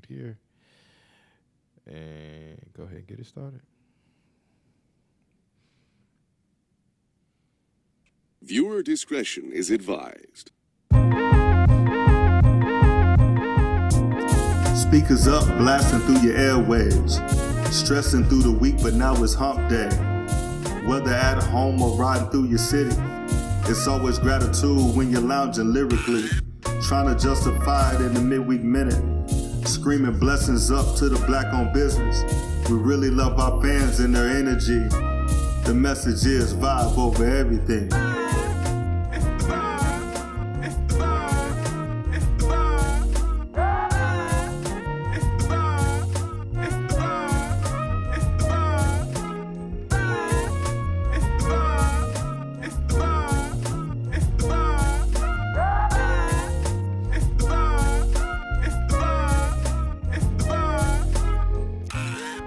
right here. And go ahead and get it started. Viewer discretion is advised. Speakers up, blasting through your airwaves. Stressing through the week, but now it's hump day. Whether at home or riding through your city, it's always gratitude when you're lounging lyrically. Trying to justify it in the midweek minute. Screaming blessings up to the black-owned business. We really love our fans and their energy. The message is vibe over everything.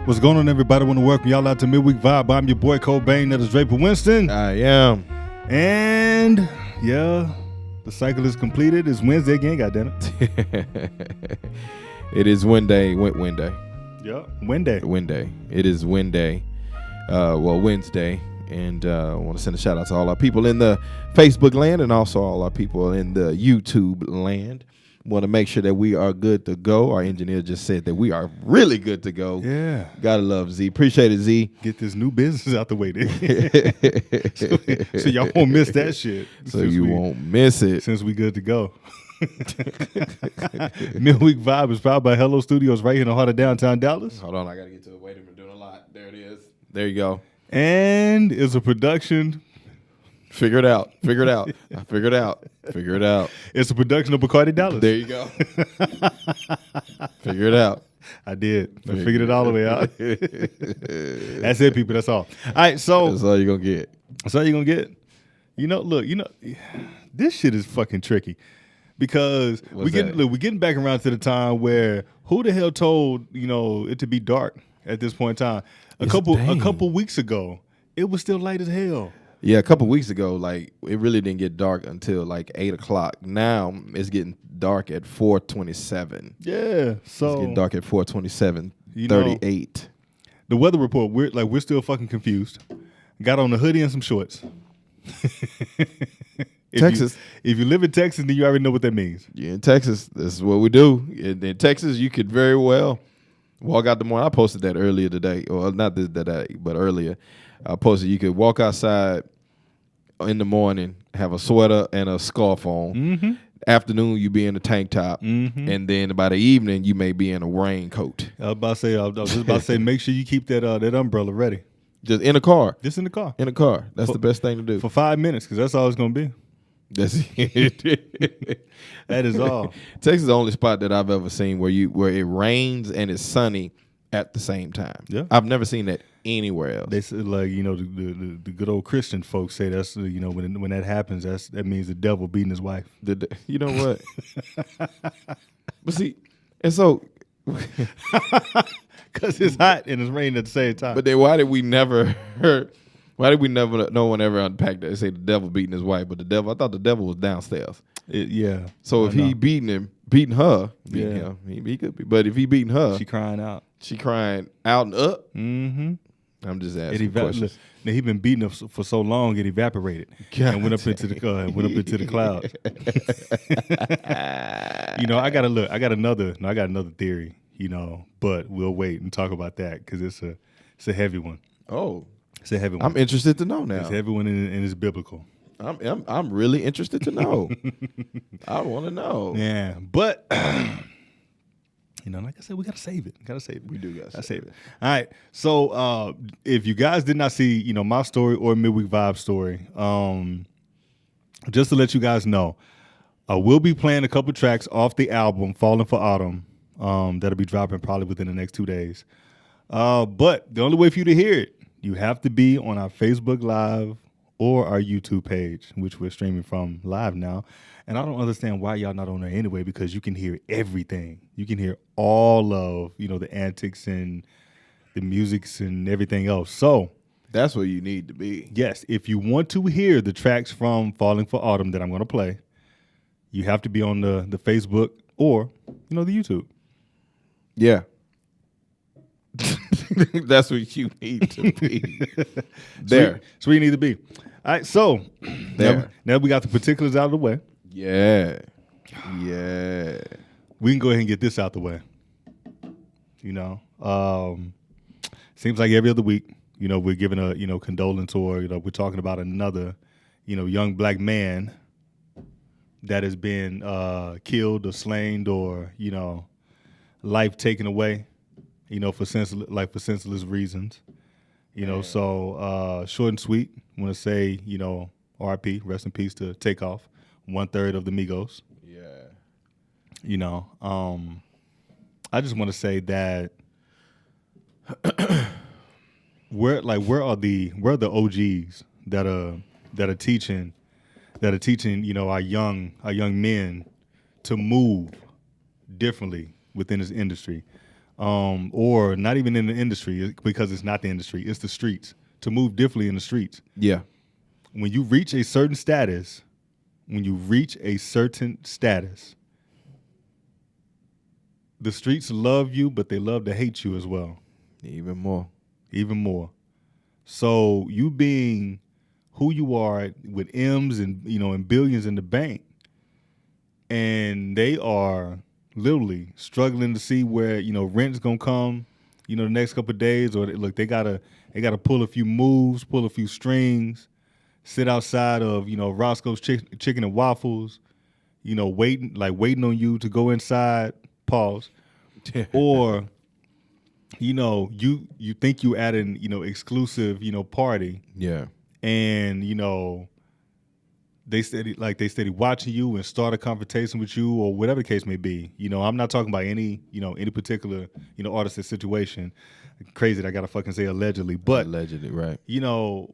What's going on, everybody? I want to welcome y'all out to Midweek Vibe. I'm your boy Cobain. That is Draper Winston. I am. And yeah, the cycle is completed. It's Wednesday again, goddammit. It is Wednesday. Wednesday. Yeah, Wednesday. It is Wednesday. Wednesday. And I want to send a shout out to all our people in the Facebook land and also all our people in the YouTube land. Want to make sure that we are good to go. Our engineer just said that we are really good to go. Yeah. Gotta love Z. Appreciate it, Z. Get this new business out the way then. so y'all won't miss that shit. So you won't miss it. Since we good to go. Midweek Vibe is powered by Hello Studios right here in the heart of downtown Dallas. Hold on, I gotta get to it. Wait a minute, doing a lot. There it is. There you go. And it's a production. Figure it out. I figured it out. It's a production of Bacardi Dallas. There you go. Figure it out. I did. I figured it all the way out. That's it, people. That's all. All right, so that's all you're gonna get. That's all you're gonna get. Look, this shit is fucking tricky because we're getting back around to the time where who the hell told it to be dark at this point in time? A couple weeks ago, it was still light as hell. Yeah, a couple weeks ago, like it really didn't get dark until like 8 o'clock. Now it's getting dark at 4:27. Yeah, so it's getting dark at 4:27. 38. The weather report, we're still fucking confused. Got on a hoodie and some shorts. Texas. If you live in Texas, then you already know what that means. Yeah, in Texas, this is what we do. In Texas, you could very well walk out the morning. I posted that earlier today, or not today, but earlier. I posted you could walk outside in the morning, have a sweater and a scarf on. Mm-hmm. Afternoon, you be in a tank top, and then by the evening, you may be in a raincoat. I was just about to say, make sure you keep that umbrella ready. Just in a car. Just in the car. In a car. That's the best thing to do. For 5 minutes, because that's all it's going to be. That's it. That is all. Texas is the only spot that I've ever seen where it rains and it's sunny at the same time. Yeah. I've never seen that anywhere else. They say, the good old Christian folks say that's when that happens, that means the devil beating his wife. You know what? But see, and so because it's hot and it's raining at the same time. But then why did we never no one ever unpacked that? They say the devil beating his wife, but I thought the devil was downstairs. Yeah. So if he beating him, he could be. But if he beating her, she crying out. She crying out and up. Mm-hmm. I'm just asking questions. Now he been beating her for so long it evaporated and went up into the clouds. I got another theory. But we'll wait and talk about that because it's a heavy one. Oh, it's a heavy one. I'm interested to know now. It's a heavy one and it's biblical. I'm really interested to know. I want to know. Yeah, but like I said, we gotta save it. We do gotta save it. All right. So if you guys did not see, my story or Midweek Vibe story, just to let you guys know, I will be playing a couple tracks off the album Falling for Autumn. That'll be dropping probably within the next 2 days. But the only way for you to hear it, you have to be on our Facebook Live or our YouTube page, which we're streaming from live now. And I don't understand why y'all not on there anyway, because you can hear everything. You can hear all of, the antics and the musics and everything else. So that's where you need to be. Yes, if you want to hear the tracks from Falling for Autumn that I'm going to play, you have to be on the Facebook or, the YouTube. Yeah. That's what you need to be. There. That's where you need to be. All right, so There. now we got the particulars out of the way. Yeah. Yeah. We can go ahead and get this out the way. Seems like every other week, we're giving a, condolence or, we're talking about another, young black man that has been killed or slain or, life taken away, for senseless reasons. So short and sweet, I want to say, RIP, rest in peace to Takeoff, 1/3 of the Migos. Yeah. I just want to say that where are the OGs that are teaching our young men to move differently within this industry, or not even in the industry, because it's not the industry, it's the streets, to move differently in the streets. Yeah. When you reach a certain status, the streets love you, but they love to hate you as well. Even more. So you being who you are with M's and and billions in the bank, and they are literally struggling to see where rent's gonna come, the next couple of days, or they gotta pull a few moves, pull a few strings, sit outside of Roscoe's Chicken and Waffles, waiting on you to go inside. Pause. Or you think you at an exclusive party. Yeah. And they steady watching you and start a conversation with you or whatever the case may be. I'm not talking about any particular artist or situation. Crazy that I gotta fucking say allegedly, but allegedly, right? You're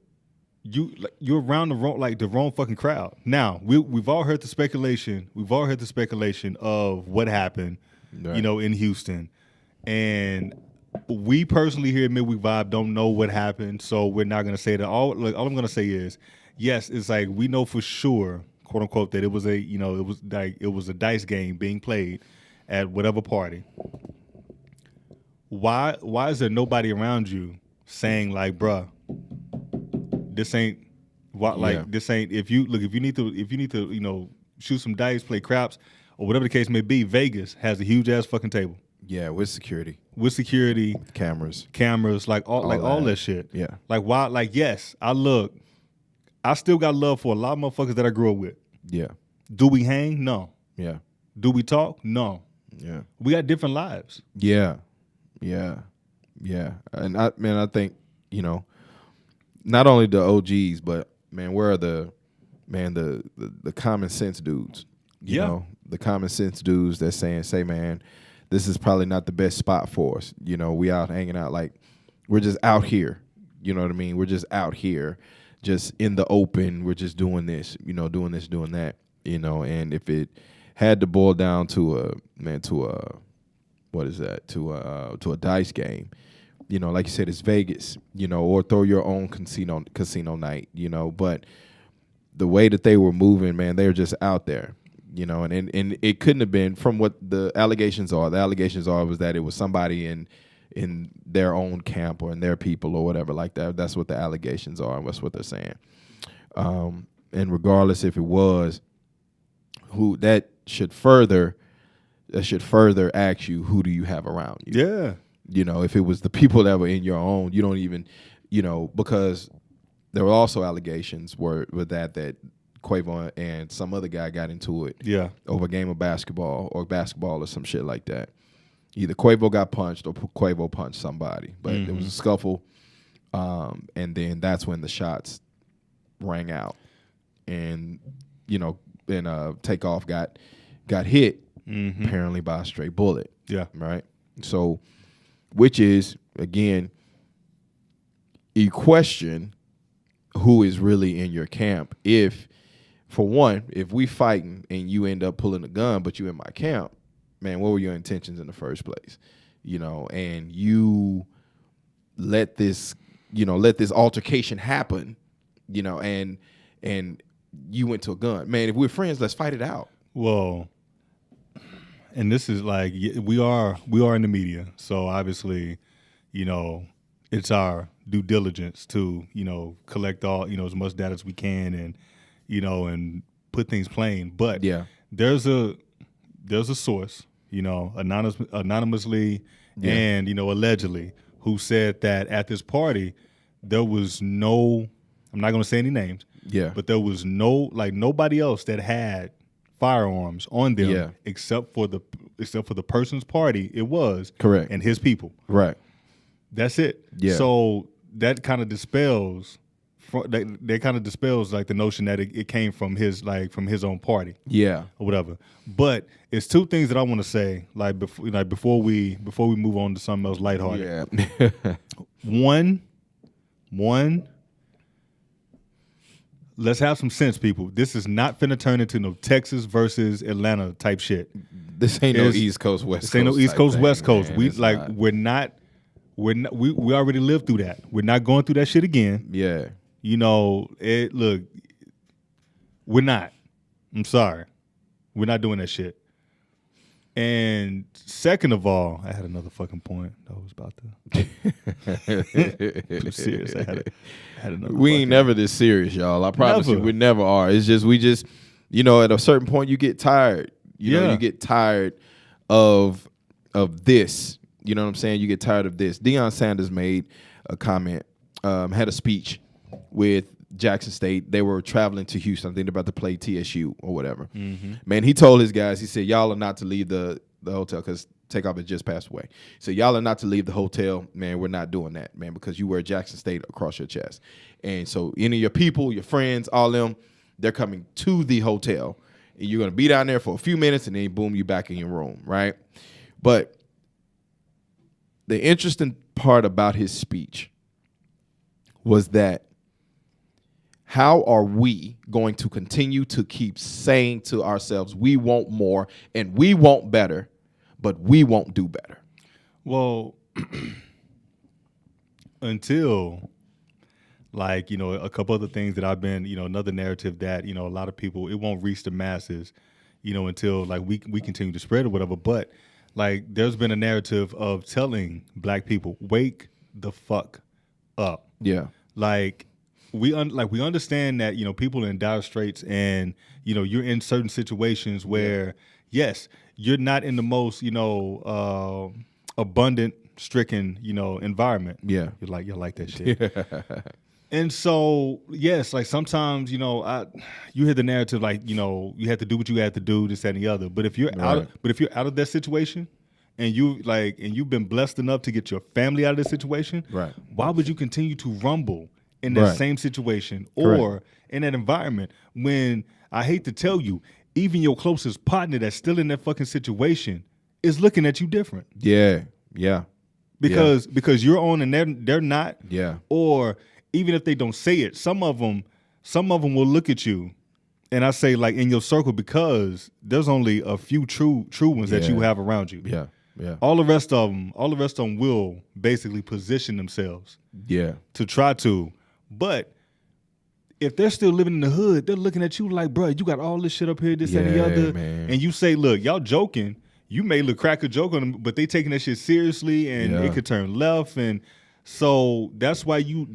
around the wrong fucking crowd. Now we've all heard the speculation. Of what happened, right, in Houston, and we personally here at Midweek Vibe don't know what happened, so we're not gonna say that. All I'm gonna say is, yes, it's like we know for sure, quote unquote, that it was a dice game being played at whatever party. Why is there nobody around you saying like, bruh, this ain't what this ain't, if you need to shoot some dice, play craps, or whatever the case may be, Vegas has a huge ass fucking table. Yeah, with security, cameras, all that shit. Yeah, why? Yes, I still got love for a lot of motherfuckers that I grew up with. Yeah. Do we hang? No. Yeah. Do we talk? No. Yeah. We got different lives. Yeah. And I think not only the OGs, but man, where are the common sense dudes? You know, the common sense dudes that say, man, this is probably not the best spot for us. We out hanging out, like we're just out here. You know what I mean? We're just out here, just in the open. We're just doing this, doing this, doing that. And if it had to boil down to a dice game, like you said, it's Vegas, or throw your own casino night, but the way that they were moving, man, they were just out there, and it couldn't have been from what the allegations are. The allegations was that it was somebody in their own camp or in their people or whatever like that. That's what the allegations are, and that's what they're saying. And regardless if it was who, that should further ask you, who do you have around you? Yeah. If it was the people that were in your own, you don't even, because there were also allegations with that Quavo and some other guy got into it over a game of basketball or some shit like that. Either Quavo got punched or Quavo punched somebody, but there was a scuffle, and then that's when the shots rang out, and Takeoff got hit apparently by a stray bullet. Yeah. Right. So, which is again, you question who is really in your camp. If we fighting and you end up pulling a gun, but you in my camp, man, what were your intentions in the first place? And you let this altercation happen, and you went to a gun. Man, if we're friends, let's fight it out. Well, And this is like we are in the media, so obviously, it's our due diligence to collect all as much data as we can, and and put things plain. But there's a source, anonymously and allegedly, who said that at this party there was no. I'm not going to say any names. Yeah. But there was nobody else that had firearms on them except for the person's party. It was correct, and his people. Right. That's it. Yeah. So that kind of dispels that kind of dispels like the notion that it came from his own party. Yeah. Or whatever. But it's two things that I want to say before we move on to something else lighthearted. Yeah. One. Let's have some sense, people. This is not finna turn into no Texas versus Atlanta type shit. This ain't no East Coast West Coast. This ain't no East Coast thing, West Coast. Man. We already lived through that. We're not going through that shit again. Yeah. Look, we're not. I'm sorry. We're not doing that shit. And second of all, I had another fucking point I was about to. I'm serious. I had another. We ain't never this serious, y'all. I promise you, we never are. It's just at a certain point you get tired. You get tired of this. You know what I'm saying? You get tired of this. Deion Sanders made a comment, had a speech with Jackson State. They were traveling to Houston. I think they're about to play TSU or whatever. Mm-hmm. Man, he told his guys, he said, y'all are not to leave the hotel because Takeoff had just passed away. So y'all are not to leave the hotel. Man, we're not doing that, man, because you wear Jackson State across your chest. And so any of your people, your friends, all them, they're coming to the hotel. And you're going to be down there for a few minutes and then boom, you back in your room, right? But the interesting part about his speech was that how are we going to continue to keep saying to ourselves, we want more and we want better, but we won't do better? Well, until a couple other things that I've been, another narrative that, a lot of people, it won't reach the masses, until we continue to spread or whatever. But there's been a narrative of telling black people, wake the fuck up. Yeah. We understand that people are in dire straits, and you're in certain situations where yes, you're not in the most abundant stricken environment. Yeah, you're like that shit. And so yes, sometimes you hear the narrative you had to do what you had to do, this that, and the other. But if you're out of that situation, and you've been blessed enough to get your family out of this situation, right? Why would you continue to rumble in that same situation or in that environment when, I hate to tell you, even your closest partner that's still in that fucking situation is looking at you different? Yeah. Because you're on and they're not. Yeah. Or even if they don't say it, some of them will look at you, and I say in your circle, because there's only a few true ones that you have around you. Yeah. Yeah. All the rest of them will basically position themselves. Yeah. To try to. But if they're still living in the hood, they're looking at you like, bro, you got all this shit up here, this and the other. Man. And you say, look, y'all joking. You may look crack a joke on them, but they taking that shit seriously, and it could turn left. And so that's why you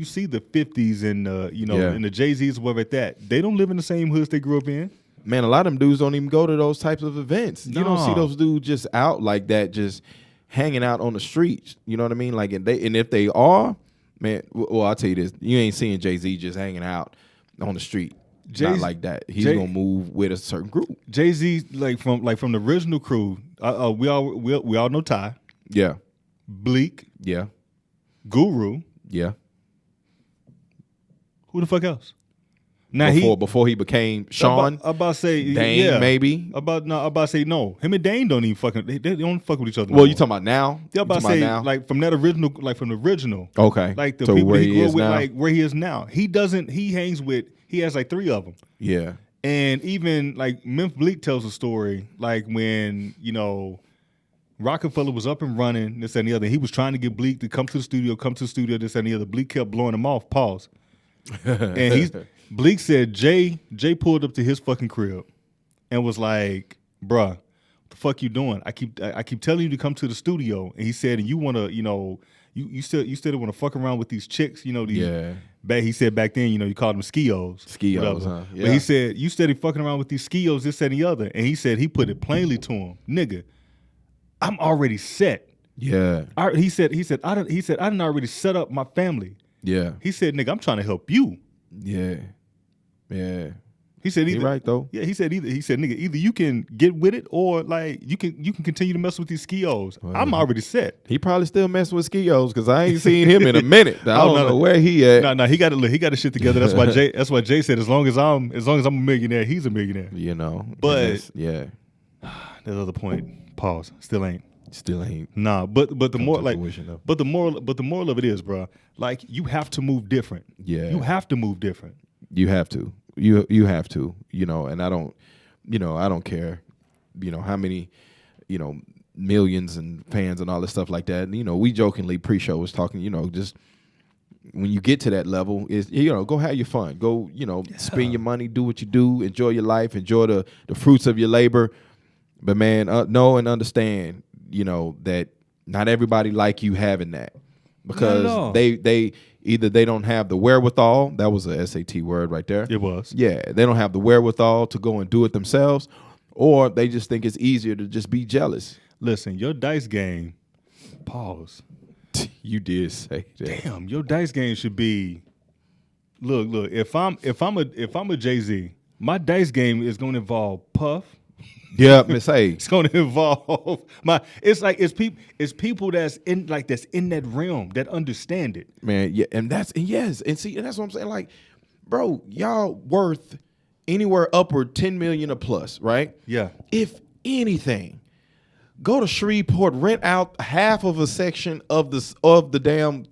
see the 50s and and the Jay-Z's or whatever at that. They don't live in the same hoods they grew up in. Man, a lot of them dudes don't even go to those types of events. No. You don't see those dudes just out like that, just hanging out on the streets. You know what I mean? And if they are, man, well, I'll tell you this: you ain't seeing Jay-Z just hanging out on the street. Not like that. He's gonna move with a certain group. Jay-Z, from the original crew, we all know Ty. Yeah. Bleak. Yeah. Guru. Yeah. Who the fuck else? Now before he became Sean, about to say Dane, maybe. About to say no. Him and Dane don't even fucking. They don't fuck with each other. Well, you talking about now? Yeah, about to say now? From that original, from the original. Okay. The people he grew up with, where he is now. He doesn't. He hangs with. He has 3 of them. Yeah. And even Memphis Bleak tells a story when Rockefeller was up and running, this and the other. He was trying to get Bleak to come to the studio, this and the other. Bleak kept blowing him off. Pause. And Bleak said Jay pulled up to his fucking crib and was like, bruh, the fuck you doing? I keep telling you to come to the studio. And he said, and you want to, you still want to fuck around with these chicks, these. He said back then, you called them skios. Skios, huh? Yeah. But he said, you steady fucking around with these skios, this, that, and the other. And he said, he put it plainly to him, nigga, I'm already set. Yeah. He said, I done already set up my family. Yeah. He said, nigga, I'm trying to help you. Yeah. Yeah. He said, He right though. Yeah, he said, nigga, either you can get with it or like you can continue to mess with these skios. Well, I'm already set. He probably still messing with skios because I ain't seen him in a minute. I don't know where he at. No, he got his shit together. That's why Jay said as long as I'm a millionaire, he's a millionaire. But There's other point. Pause. Still ain't. Nah, but the more like, but the moral of it is, bro. Like you have to move different. Yeah, you have to move different. You have to. You have to. And I don't care. How many, millions and fans and all this stuff like that. And, we jokingly pre-show was talking. Just when you get to that level, is go have your fun. Go spend your money, do what you do, enjoy your life, enjoy the fruits of your labor. But man, know and understand. That not everybody like you having that because they either they don't have the wherewithal. That was a SAT word right there. It was. Yeah, they don't have the wherewithal to go and do it themselves, or they just think it's easier to just be jealous. Listen, your dice game. Pause. You did say that. Damn, your dice game should be. Look. If I'm a Jay-Z, my dice game is going to involve Puff. Yeah, Miss A. It's going to involve it's people that's in that realm that understand it. Man, yeah, and that's what I'm saying. Like, bro, y'all worth anywhere upward 10 million or plus, right? Yeah. If anything, go to Shreveport, rent out half of a section of the damn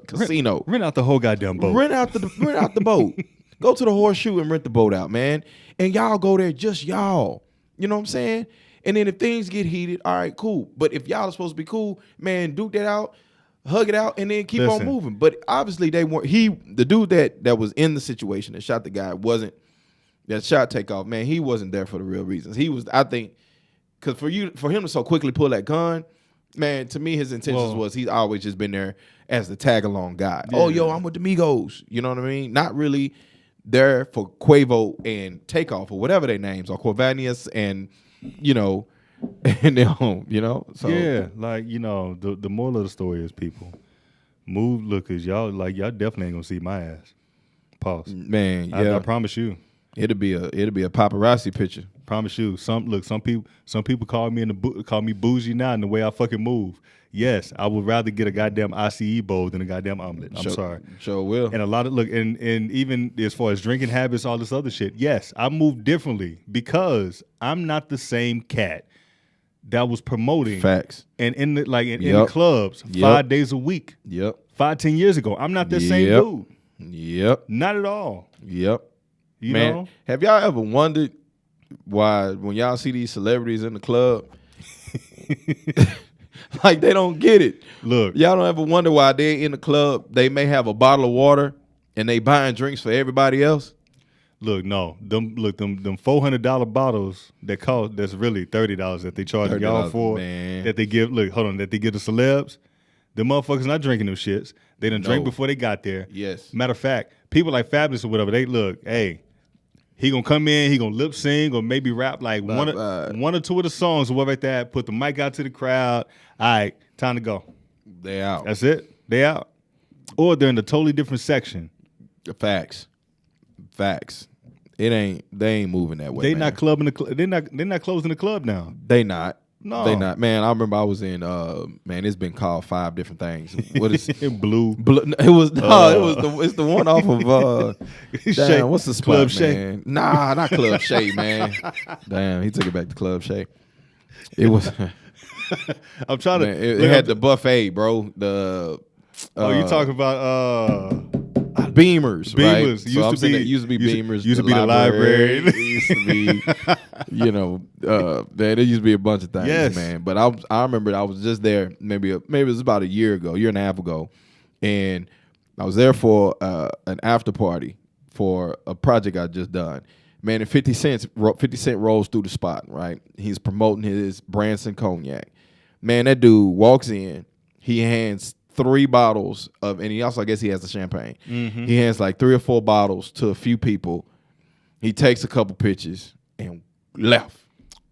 casino. Rent out the whole goddamn boat. Rent out the boat. Go to the Horseshoe and rent the boat out, man. And y'all go there, just y'all. You know what I'm saying? And then if things get heated, all right, cool. But if y'all are supposed to be cool, man, duke that out, hug it out, and then keep on moving. But obviously they weren't. The dude that was in the situation that shot the guy that shot Takeoff, man, he wasn't there for the real reasons. He was, I think, because for him to so quickly pull that gun, man, to me his intentions was he's always just been there as the tag along guy. Yeah. Oh, yo, I'm with the Migos. You know what I mean? Not really there for Quavo and Takeoff or whatever their names are, Corvanius and and their home, So yeah, like the moral of the story is people move. Look, cause y'all definitely ain't gonna see my ass. Pause. Man, yeah, I promise you, it'll be a paparazzi picture. Promise you. Some people call me bougie now in the way I fucking move. Yes, I would rather get a goddamn ICE bowl than a goddamn omelet. I'm sorry. Sure will. And a lot of and even as far as drinking habits, all this other shit. Yes, I move differently because I'm not the same cat that was promoting facts and in the clubs 5 days a week. Yep. 5-10 years ago. I'm not the same dude. Yep. Not at all. Yep. You Man, know? have y'all ever wondered why when y'all see these celebrities in the club, like they don't get it? Look, y'all don't ever wonder why they're in the club. They may have a bottle of water and they buying drinks for everybody else. Look, no, them $400 bottles that's really $30 that they charge y'all for. Man. That they give. Look, hold on, that they give the celebs. The motherfuckers not drinking them shits. They done drink before they got there. Yes. Matter of fact, people like Fabulous or whatever, they look, hey, he gonna come in, he gonna lip sync or maybe rap like one or two of the songs or whatever like that. Put the mic out to the crowd. All right, time to go. They out. That's it. They out. Or they're in a totally different section. Facts. They ain't moving that way. They not clubbing the club. They're not closing the club down. They not. No. They not. Man, I remember I was in man, it's been called 5 different things. What is Blue? It's the one off of Shay. What's the spot, Club man? Shay. Nah, not Club Shay, man. Damn, he took it back to Club Shay. It was I'm trying to it had the buffet, bro. The you talking about Beamers, right? Used to be Beamers. Used to be the library. It used to be, there used to be a bunch of things, man. But I remember I was just there maybe it was about a year and a half ago, and I was there for an after party for a project I just done. Man, and 50 Cent rolls through the spot, right? He's promoting his Branson cognac. Man, that dude walks in. He hands 3 bottles of, and he also, I guess he has the champagne. Mm-hmm. He hands like 3 or 4 bottles to a few people. He takes a couple pictures and left.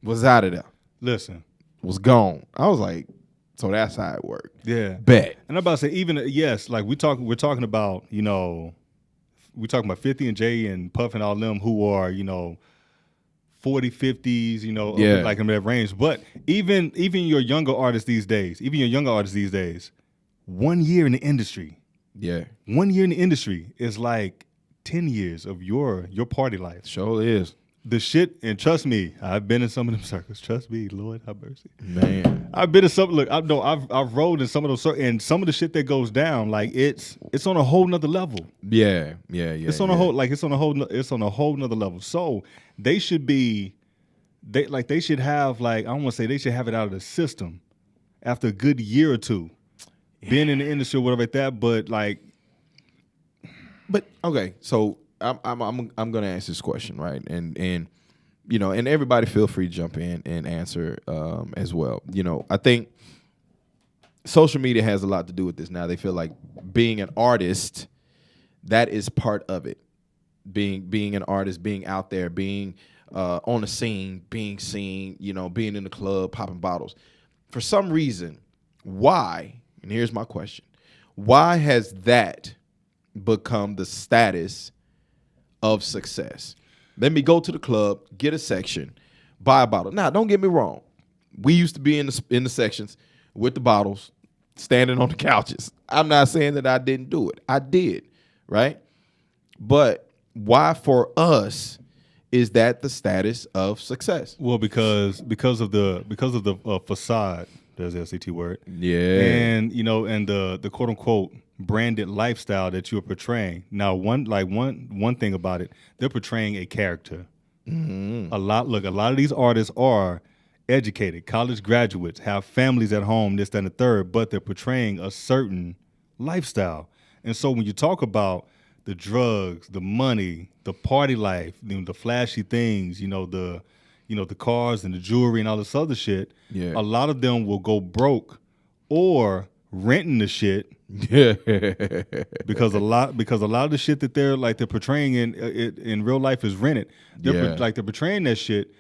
Was out of there. Listen. Was gone. I was like, so that's how it worked. Yeah. Bet. And I'm about to say, even, yes, like we're talking about, you know, we're talking about 50 and Jay and Puff and all them who are, you know, 40, 50s, you know, like in that range. But even your younger artists these days, 1 year in the industry. Yeah. 1 year in the industry is like 10 years of your party life. Sure is. The shit, and trust me, I've been in some of them circles. Trust me, Lord have mercy. Man. I've been in some, look, I've rolled in some of those circles, and some of the shit that goes down, like it's on a whole nother level. Yeah. It's on a whole nother level. So they should have I don't want to say they should have it out of the system after a good year or two. Being in the industry or whatever like that, but okay, so I'm gonna ask this question, right? And you know, and everybody feel free to jump in and answer as well. You know, I think social media has a lot to do with this now. They feel like being an artist, that is part of it. Being an artist, being out there, being on the scene, being seen, you know, being in the club, popping bottles. For some reason, why, and here's my question, why has that become the status of success? Let me go to the club, get a section, buy a bottle. Now, don't get me wrong. We used to be in the sections with the bottles, standing on the couches. I'm not saying that I didn't do it. I did, right? But why for us is that the status of success? well, because of the facade. There's the SAT word. Yeah. And you know, and the quote unquote branded lifestyle that you're portraying. Now, one thing about it, they're portraying a character. Mm-hmm. A lot of these artists are educated, college graduates, have families at home, this, that, and the third, but they're portraying a certain lifestyle. And so when you talk about the drugs, the money, the party life, you know, the flashy things, the cars and the jewelry and all this other shit, a lot of them will go broke or renting the shit. Yeah. because a lot of the shit that they're portraying in real life is rented. They're portraying that shit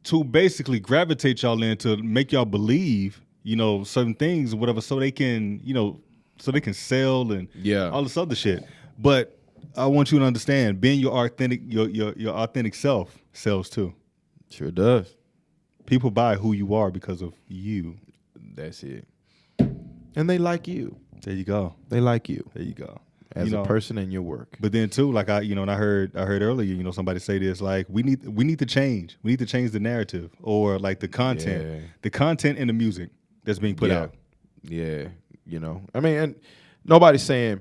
to basically gravitate y'all in, to make y'all believe, you know, certain things or whatever, so they can sell and all this other shit. But I want you to understand, being your authentic self sells too. Sure does. People buy who you are because of you. That's it. And they like you. There you go. They like you. There you go. As a person in your work. But then too, like and I heard earlier, you know, somebody say this, like we need to change. We need to change the narrative, or like the content and the music that's being put out. Yeah. You know, I mean, and nobody's saying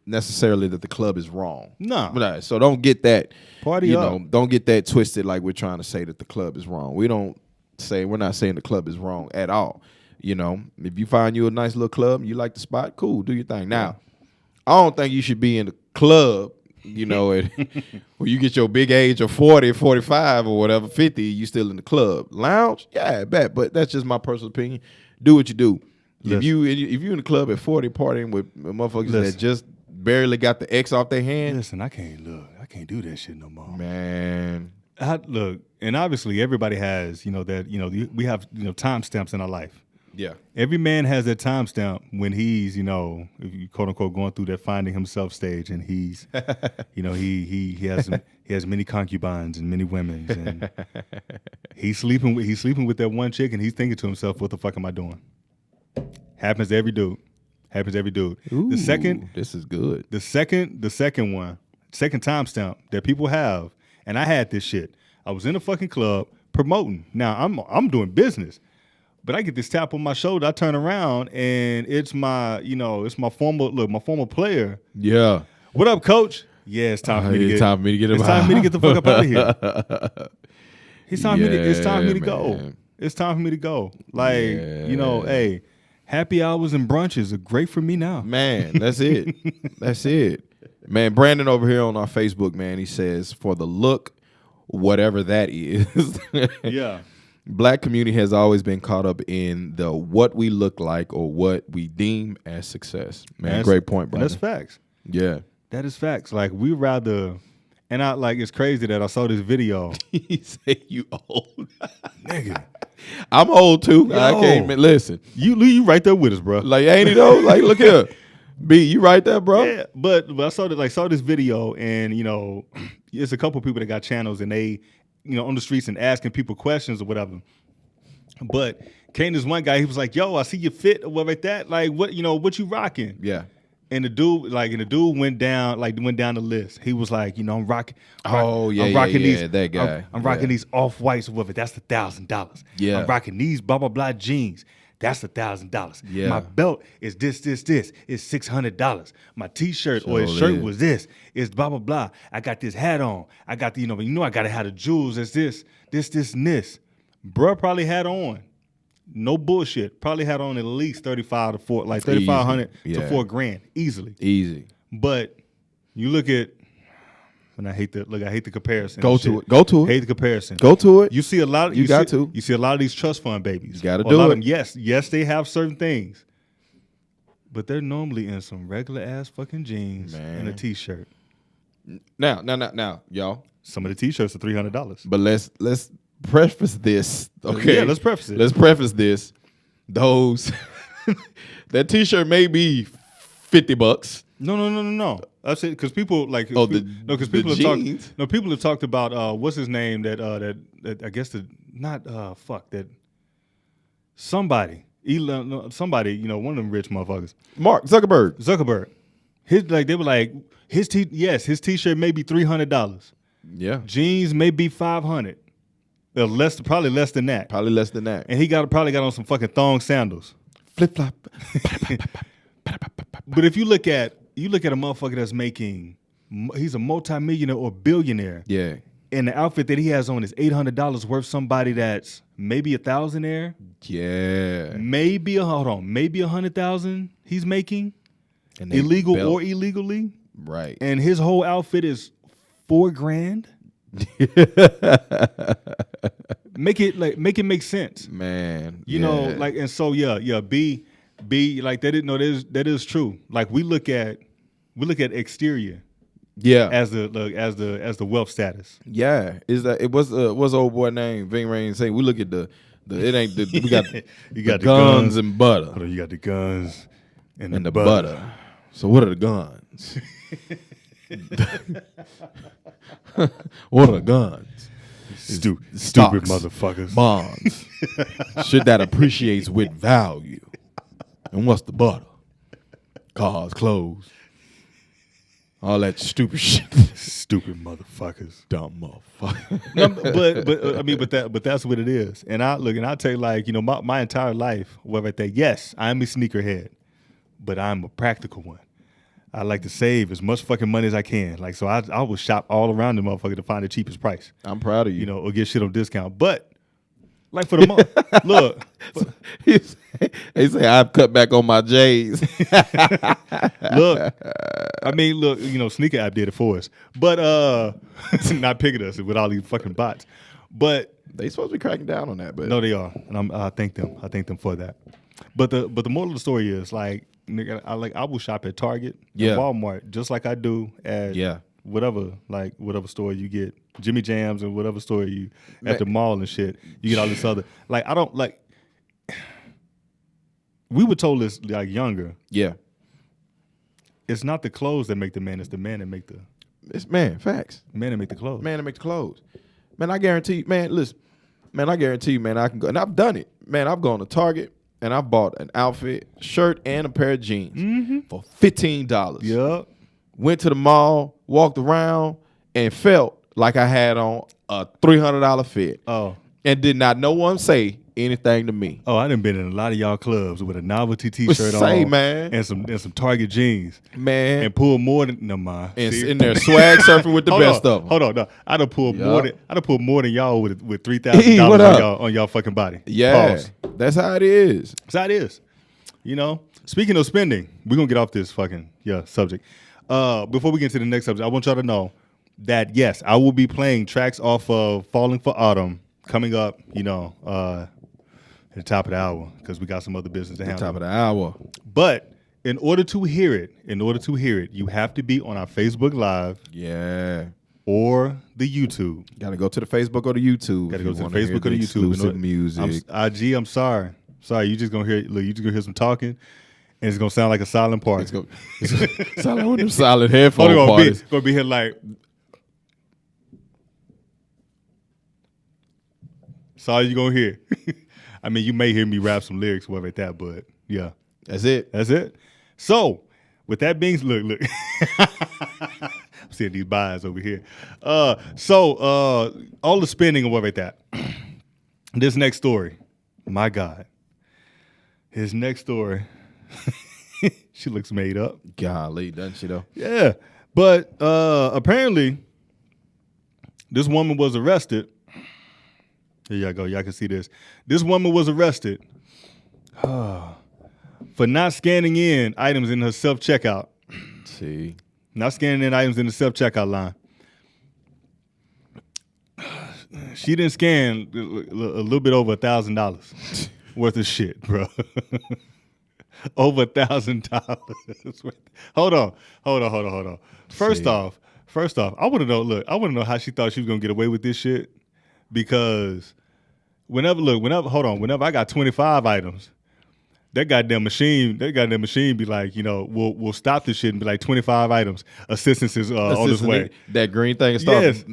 necessarily that the club is wrong. No. So don't get that party up. Don't get that twisted like we're trying to say that the club is wrong. We're not saying the club is wrong at all. You know, if you find you a nice little club and you like the spot, cool, do your thing. Now, I don't think you should be in the club, you know, when you get your big age of 40, 45 or whatever, 50, you still in the club. Lounge, yeah, I bet, but that's just my personal opinion. Do what you do. Listen. If you in the club at 40 partying with motherfuckers that just barely got the X off their hand. Listen, I can't do that shit no more. Man. Look, and obviously everybody has, you know, that, you know, we have, you know, timestamps in our life. Yeah. Every man has that timestamp when he's, you know, quote unquote going through that finding himself stage, and he's, you know, he has many concubines and many women, and he's sleeping with that one chick, and he's thinking to himself, what the fuck am I doing? Happens to every dude. Ooh, this is good. The second timestamp that people have, and I had this shit. I was in a fucking club promoting. Now I'm doing business. But I get this tap on my shoulder. I turn around and it's my former player. Yeah. What up, coach? Yeah, it's time for me to get. It's time for me to get him It's time for me to get the fuck up out of here. It's time for me to go. It's time for me to go. Like, you know, hey, happy hours and brunches are great for me now. Man, that's it. That's it. Man, Brandon over here on our Facebook, man, he says, for the look whatever that is. Yeah. Black community has always been caught up in the what we look like or what we deem as success. Man, great point, brother. And that's facts. Yeah. That is facts. Like we rather, and I like it's crazy that I saw this video. He said you old. Nigga. I'm old too. Yo. I can't even listen. You right there with us, bro. Like, ain't he though? Like, look here. B, you right there, bro? Yeah, but I saw this video, and it's a couple people that got channels, and they, on the streets and asking people questions or whatever. But came this one guy, he was like, "Yo, I see you fit or whatever like that. Like, what what you rocking?" Yeah. And the dude went down the list. He was like, I'm rocking. Oh yeah, I'm rocking yeah, these. that guy. I'm rocking these off-whites or whatever. That's $1,000. Yeah. I'm rocking these blah blah blah jeans. That's $1,000. Yeah. My belt is this. It's $600. My T-shirt or his Sure shirt is. was this. It's blah blah blah. I got this hat on. I got the I gotta have the jewels. It's this, and this. Bruh probably had on. No bullshit. Probably had on at least 35 to 4, like 3,500 Easy. to Yeah. $4,000 easily. Easy. But you look at, and I hate the comparison. Go and to shit. it. Go to it. Hate the comparison. Go to it. You see a lot. You got to. You see a lot of these trust fund babies. You gotta A do lot it. of them, yes, they have certain things, but they're normally in some regular ass fucking jeans and a Man. T-shirt. Now, y'all. Some of the T-shirts are $300. But let's preface this. Okay. Yeah, let's preface it. Let's preface this. Those that T-shirt may be $50. No. That's it. Because people like the people have jeans? talked. No, people have talked about what's his name that I guess that somebody somebody one of them rich motherfuckers. Mark Zuckerberg. His they were like his T-shirt may be $300. Yeah. Jeans may be $500. Probably less than that. Probably less than that. And he probably got on some fucking thong sandals. Flip flop. But if you look at a motherfucker that's making, he's a multimillionaire or billionaire. Yeah. And the outfit that he has on is $800 worth somebody that's maybe $1,000. Yeah. Maybe 100,000 he's making, And they illegal belt. or illegally. Right. And his whole outfit is $4,000. Make it make sense. Man. You know, like, and so B like that is true. Like we look at exterior Yeah. as the wealth status. Yeah. Is that it was what's the old boy name? Ving Rain saying we look at the it ain't the we got You got the guns and butter. Hold on, you got the guns and And the butter. So what are the guns? What are the guns? Stupid Stocks, motherfuckers. bonds. Shit that appreciates with value. And what's the butter? Cars, clothes. All that stupid shit. Stupid motherfuckers. Dumb motherfucker. No, but that's what it is. And I tell you, like, my entire life, whether at that, yes, I'm a sneakerhead, but I'm a practical one. I like to save as much fucking money as I can. Like, so I will shop all around the motherfucker to find the cheapest price. I'm proud of you. Or get shit on discount. But like for the month, look, They say I've cut back on my J's. look. I mean, look, Sneaker app did it for us, but not picking us with all these fucking bots. But They supposed to be cracking down on that, but no, they are, and I thank them. I thank them for that. But the moral of the story is like, nigga, I will shop at Target, Yeah. and Walmart, just like I do at whatever store you get Jimmy Jams and whatever store you at the mall and shit. You get all this other like I don't like. We were told this like younger. yeah. It's not the clothes that make the man; it's the man that make the It's facts. man that make the clothes. Man, to make the clothes. Man, I guarantee, listen, I guarantee you, man, I can go, and I've done it. Man, I've gone to Target, and I've bought an outfit, shirt, and a pair of jeans for $15. Yup. Went to the mall, walked around, and felt like I had on a $300 fit. Oh. And did not no one say anything to me. Oh, I done been in a lot of y'all clubs with a novelty T-shirt Say, on, man. and some Target jeans, Man. and pull more than no mind. And in there swag surfing with the best of them. Hold on, no, I done pulled Yup. more than y'all with Hey, what $3,000 up? on y'all fucking body. Yeah, Pause. that's how it is. That's how it is. Speaking of spending, we're gonna get off this fucking subject. Before we get to the next subject, I want y'all to know that yes, I will be playing tracks off of Falling for Autumn coming up, at the top of the hour because we got some other business to handle. Top of the hour. But in order to hear it, you have to be on our Facebook Live. Yeah. Or the YouTube. Got to go to the Facebook or the YouTube. Got to go to the Facebook or the YouTube. Exclusive music. I'm sorry. Sorry, you just gonna hear some talking, and it's gonna sound like a silent party. It's gonna sound like one of them silent headphone parties. Gonna be here like. That's all you gonna hear. I mean, you may hear me rap some lyrics, whatever like that, but yeah, That's it. So, with that being, look. I'm seeing these buys over here. All the spending and whatever like that. This next story, my God. His next story. She looks made up. Golly, doesn't she though? Yeah. But apparently, this woman was arrested. Here y'all go. Y'all can see this. This woman was arrested for not scanning in items in her self-checkout. See. Not scanning in items in the self-checkout line. She didn't scan a little bit over $1,000 worth of shit, bro. Over $1,000. Hold on. First off, I want to know how she thought she was gonna get away with this shit. Because whenever I got 25 items, that goddamn machine be like, we'll stop this shit and be like 25 items. Assistance is on its way. That green thing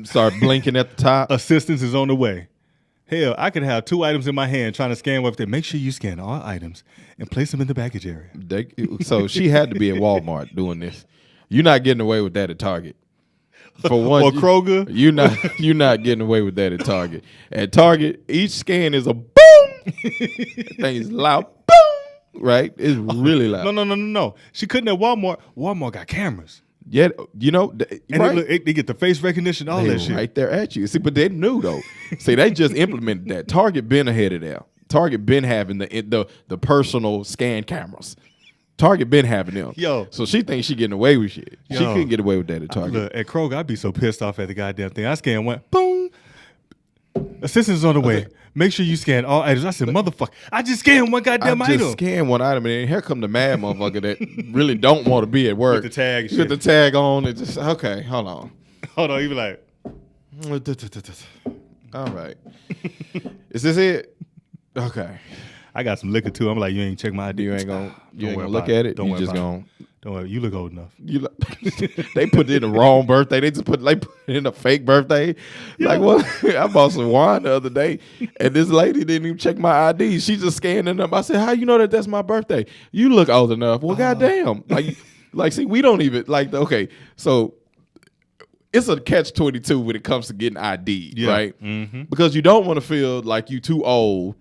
start blinking at the top. Assistance is on the way. Hell, I could have 2 items in my hand trying to scan with them. Make sure you scan all items and place them in the baggage area. So she had to be at Walmart doing this. You're not getting away with that at Target. For one, or Kroger. You're not getting away with that at Target. At Target, each scan is a boom. That thing is loud. Boom. Right? It's really loud. No. She couldn't at Walmart. Walmart got cameras. Yeah, and right. they get the face recognition, all that shit. Right there at you. See, but they knew though. See, they just implemented that. Target been ahead of that. Target been having the personal scan cameras. Target been having them. Yo. So she thinks she getting away with shit. Yo. She couldn't get away with that at Target. Look, at Kroger, I'd be so pissed off at the goddamn thing. I scanned one, boom. Assistance is on the way. Make sure you scan all items. I said, motherfucker, I just scanned one goddamn item. I just scanned one item, and then here come the mad motherfucker that really don't want to be at work. With the tag and shit. With the tag on. And just, okay, hold on. You be like. All right. Is this it? Okay. I got some liquor, too. I'm like, you ain't check my ID. You ain't gonna look at it. Don't you just gonna. Don't worry. You look old enough. They put it in the wrong birthday. They put it in a fake birthday. Yeah. Like, what? I bought some wine the other day, and this lady didn't even check my ID. She just scanned it up. I said, "How you know that's my birthday? You look old enough." Well, goddamn. See, we don't even okay. So it's a catch-22 when it comes to getting ID, right? Mm-hmm. Because you don't want to feel like you too old,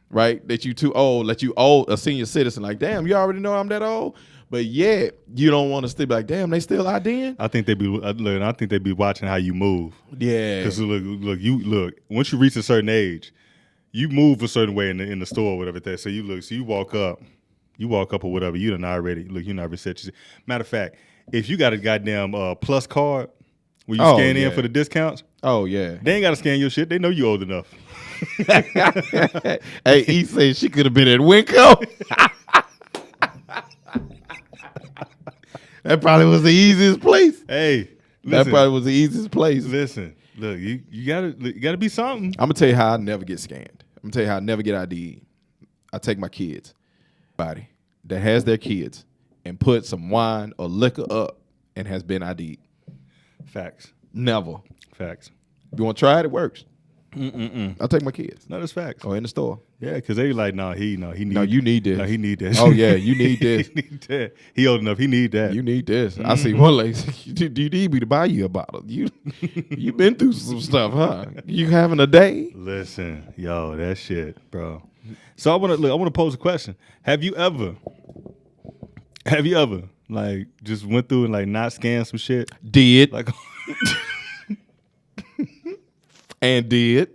right? That you too old, that you old, a senior citizen. Like, damn, you already know I'm that old. But yet, you don't want to still be like, damn, they still IDing? I think they be watching how you move. Yeah. Because look, once you reach a certain age, you move a certain way in the store or whatever that. So you walk up or whatever, you done already, you're not reset. Matter of fact, if you got a goddamn plus card where you scan in for the discounts. Oh, yeah. They ain't got to scan your shit. They know you old enough. Hey, E said she could have been at Winco. That probably was the easiest place. Hey, listen, that probably was the easiest place. Listen, look, you gotta be something. I'm gonna tell you how I never get scanned. I'm gonna tell you how I never get ID. I take my kids, body that has their kids, and put some wine or liquor up and has been ID'd. Facts. Never. Facts. You want to try it? It works. I'll take my kids. No, that's facts. Or in the store. Yeah, because they like, he need. No, you need this. No, he need this. Oh yeah, you need this. He need that. He old enough. He need that. You need this. I see one lady. Do you need me to buy you a bottle? You been through some stuff, huh? You having a day? Listen, yo, that shit, bro. So I want to pose a question. Have you ever like just went through and like not scanned some shit? Did. Like and did.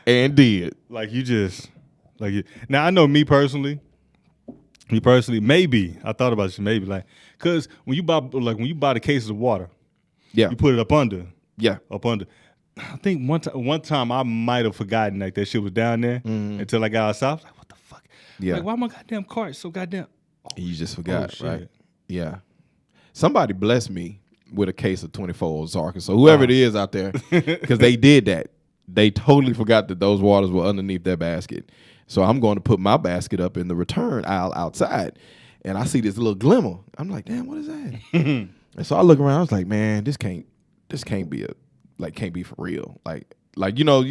And did. Like you just now I know me personally, maybe I thought about this maybe like because when you buy the cases of water, Yeah. You put it up under. Yeah. Up under. I think one time I might have forgotten like that shit was down there until I got outside. I was like, what the fuck? Yeah. Like, why my goddamn cart so goddamn? You just forgot, shit. right? Yeah. Somebody blessed me with a case of 24 Ozarka. So whoever it is out there, because they did that. They totally forgot that those waters were underneath their basket. So I'm going to put my basket up in the return aisle outside. And I see this little glimmer. I'm like, damn, what is that? And so I look around. I was like, man, this can't be can't be for real. Like you know,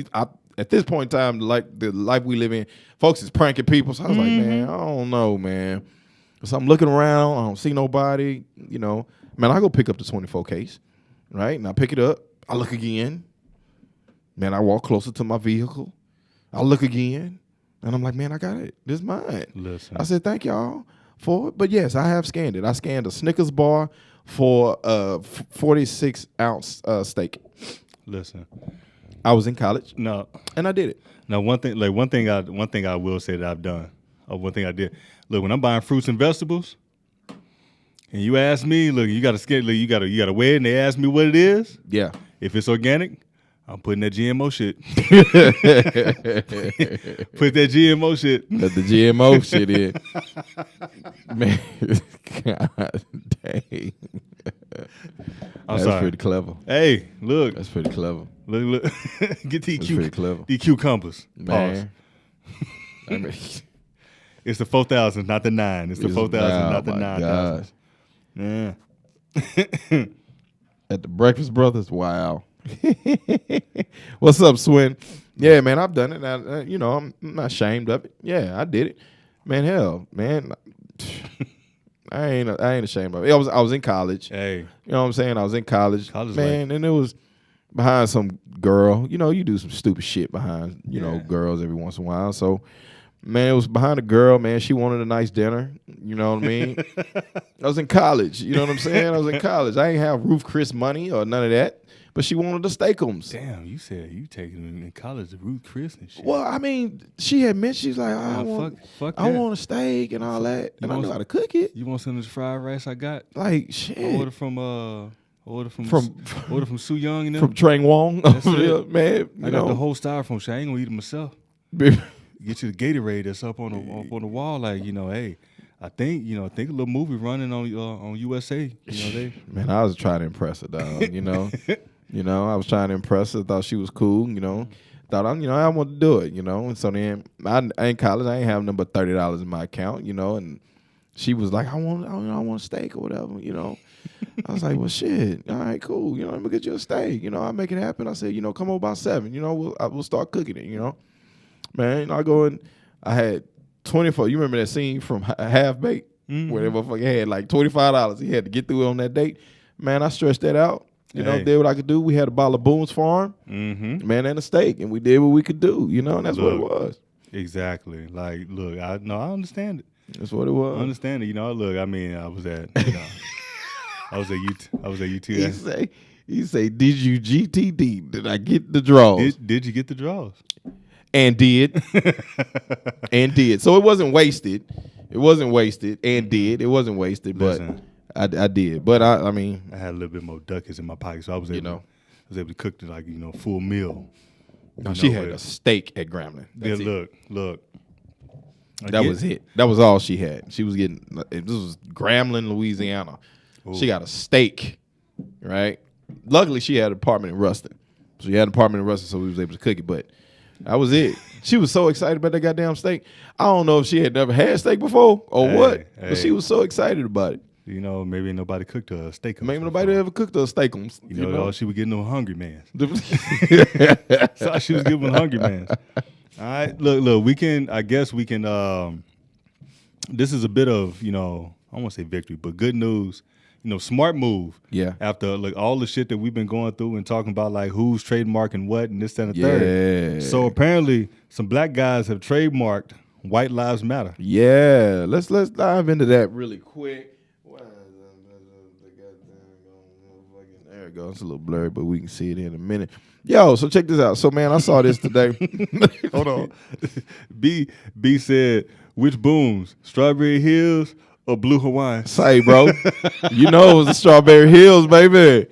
at this point in time, like the life we live in, folks is pranking people. So I was like, man, I don't know, man. So I'm looking around. I don't see nobody. You know, man, I go pick up the 24 case, right? And I pick it up. I look again. Man, I walk closer to my vehicle. I look again. And I'm like, man, I got it. This is mine. Listen. I said, thank y'all for it. But yes, I have scanned it. I scanned a Snickers bar for a 46-ounce steak. Listen. I was in college. No. And I did it. Now one thing I will say that I've done, or one thing I did. Look, when I'm buying fruits and vegetables, and you ask me, look, you gotta scan, look, you gotta weigh it, and they ask me what it is. Yeah. If it's organic, I'm putting that GMO shit. Put that GMO shit. Put the GMO shit in. Man, God dang. That's sorry. pretty clever. Hey, look. That's pretty clever. Look. Get these pretty clever. These cucumbers. Man. I mean, it's the 4,000, not the 9. It's the 4,000, not the 9,000. Yeah. At the Breakfast Brothers, wow. What's up, Swin? Yeah, man, I've done it. I'm not ashamed of it. Yeah, I did it. Man, hell, man. I ain't ashamed of it. I was in college. Hey. You know what I'm saying? I was in college. College man, life. And it was behind some girl. You know, you do some stupid shit behind, you know, girls every once in a while. So, man, it was behind a girl, man. She wanted a nice dinner. You know what I mean? I was in college. You know what I'm saying? I was in college. I ain't have Ruth Chris money or none of that. But she wanted the steakums. Damn, you said you taking them in college to Ruth Chris and shit. Well, I mean, she had mentioned, she's like, I want a steak and all that. And I knew how to cook it. You want some of this fried rice I got? Like, shit. I ordered from Su Young and them. From Trang Wong. That's it. Man, I got the whole styrofoam shit. I ain't gonna eat it myself. Get you the Gatorade that's up on the wall. Like, you know, hey, I think a little movie running on USA. You know, Man, I was trying to impress her, dog. You know. You know, I was trying to impress her. Thought she was cool. You know, thought I wanted to do it. You know, and so then I in college, I ain't having nothing but $30 in my account. You know, and she was like, I want a steak or whatever. You know, I was like, well, shit, all right, cool. You know, let me get you a steak. You know, I'll make it happen. I said, you know, come over about 7. You know, we'll start cooking it. You know, man, I go in. I had 24. You remember that scene from Half Baked where the motherfucker had like $25. He had to get through it on that date. Man, I stretched that out. You know, did what I could do. We had a bottle of Boone's Farm, man, and a steak, and we did what we could do. You know, and that's what it was. Exactly. Like, look, I understand it. That's what it was. I understand it. You know, look, I mean, I was at UT. He say, did you GTD? Did I get the draws? Did you get the draws? And did. And did. So it wasn't wasted. It wasn't wasted. And did. It wasn't wasted, Listen. but I did, but I mean, I had a little bit more ducats in my pocket, so I was able to cook the full meal. No, she had a steak at Grambling. That's look. That was it. That was all she had. She was getting. This was Grambling, Louisiana. Ooh. She got a steak, right? Luckily, she had an apartment in Ruston. So she had an apartment in Ruston, so we was able to cook it. But that was it. She was so excited about that goddamn steak. I don't know if she had never had steak before or what, but she was so excited about it. You know, maybe nobody cooked her a steak. Maybe nobody ever cooked her a steakums. You know, all she was getting them hungry man. So she was giving hungry man. All right, look. I guess we can. This is a bit of, you know, I don't want to say victory, but good news. You know, smart move. Yeah. After all the shit that we've been going through and talking about, like who's trademarking what and this and the third. So apparently, some black guys have trademarked White Lives Matter. Yeah. Let's dive into that really quick. There it goes. It's a little blurry, but we can see it in a minute. Yo, so check this out. So, man, I saw this today. Hold on. B said, which booms, Strawberry Hills or Blue Hawaiian? Say, bro. You know it was the Strawberry Hills, baby.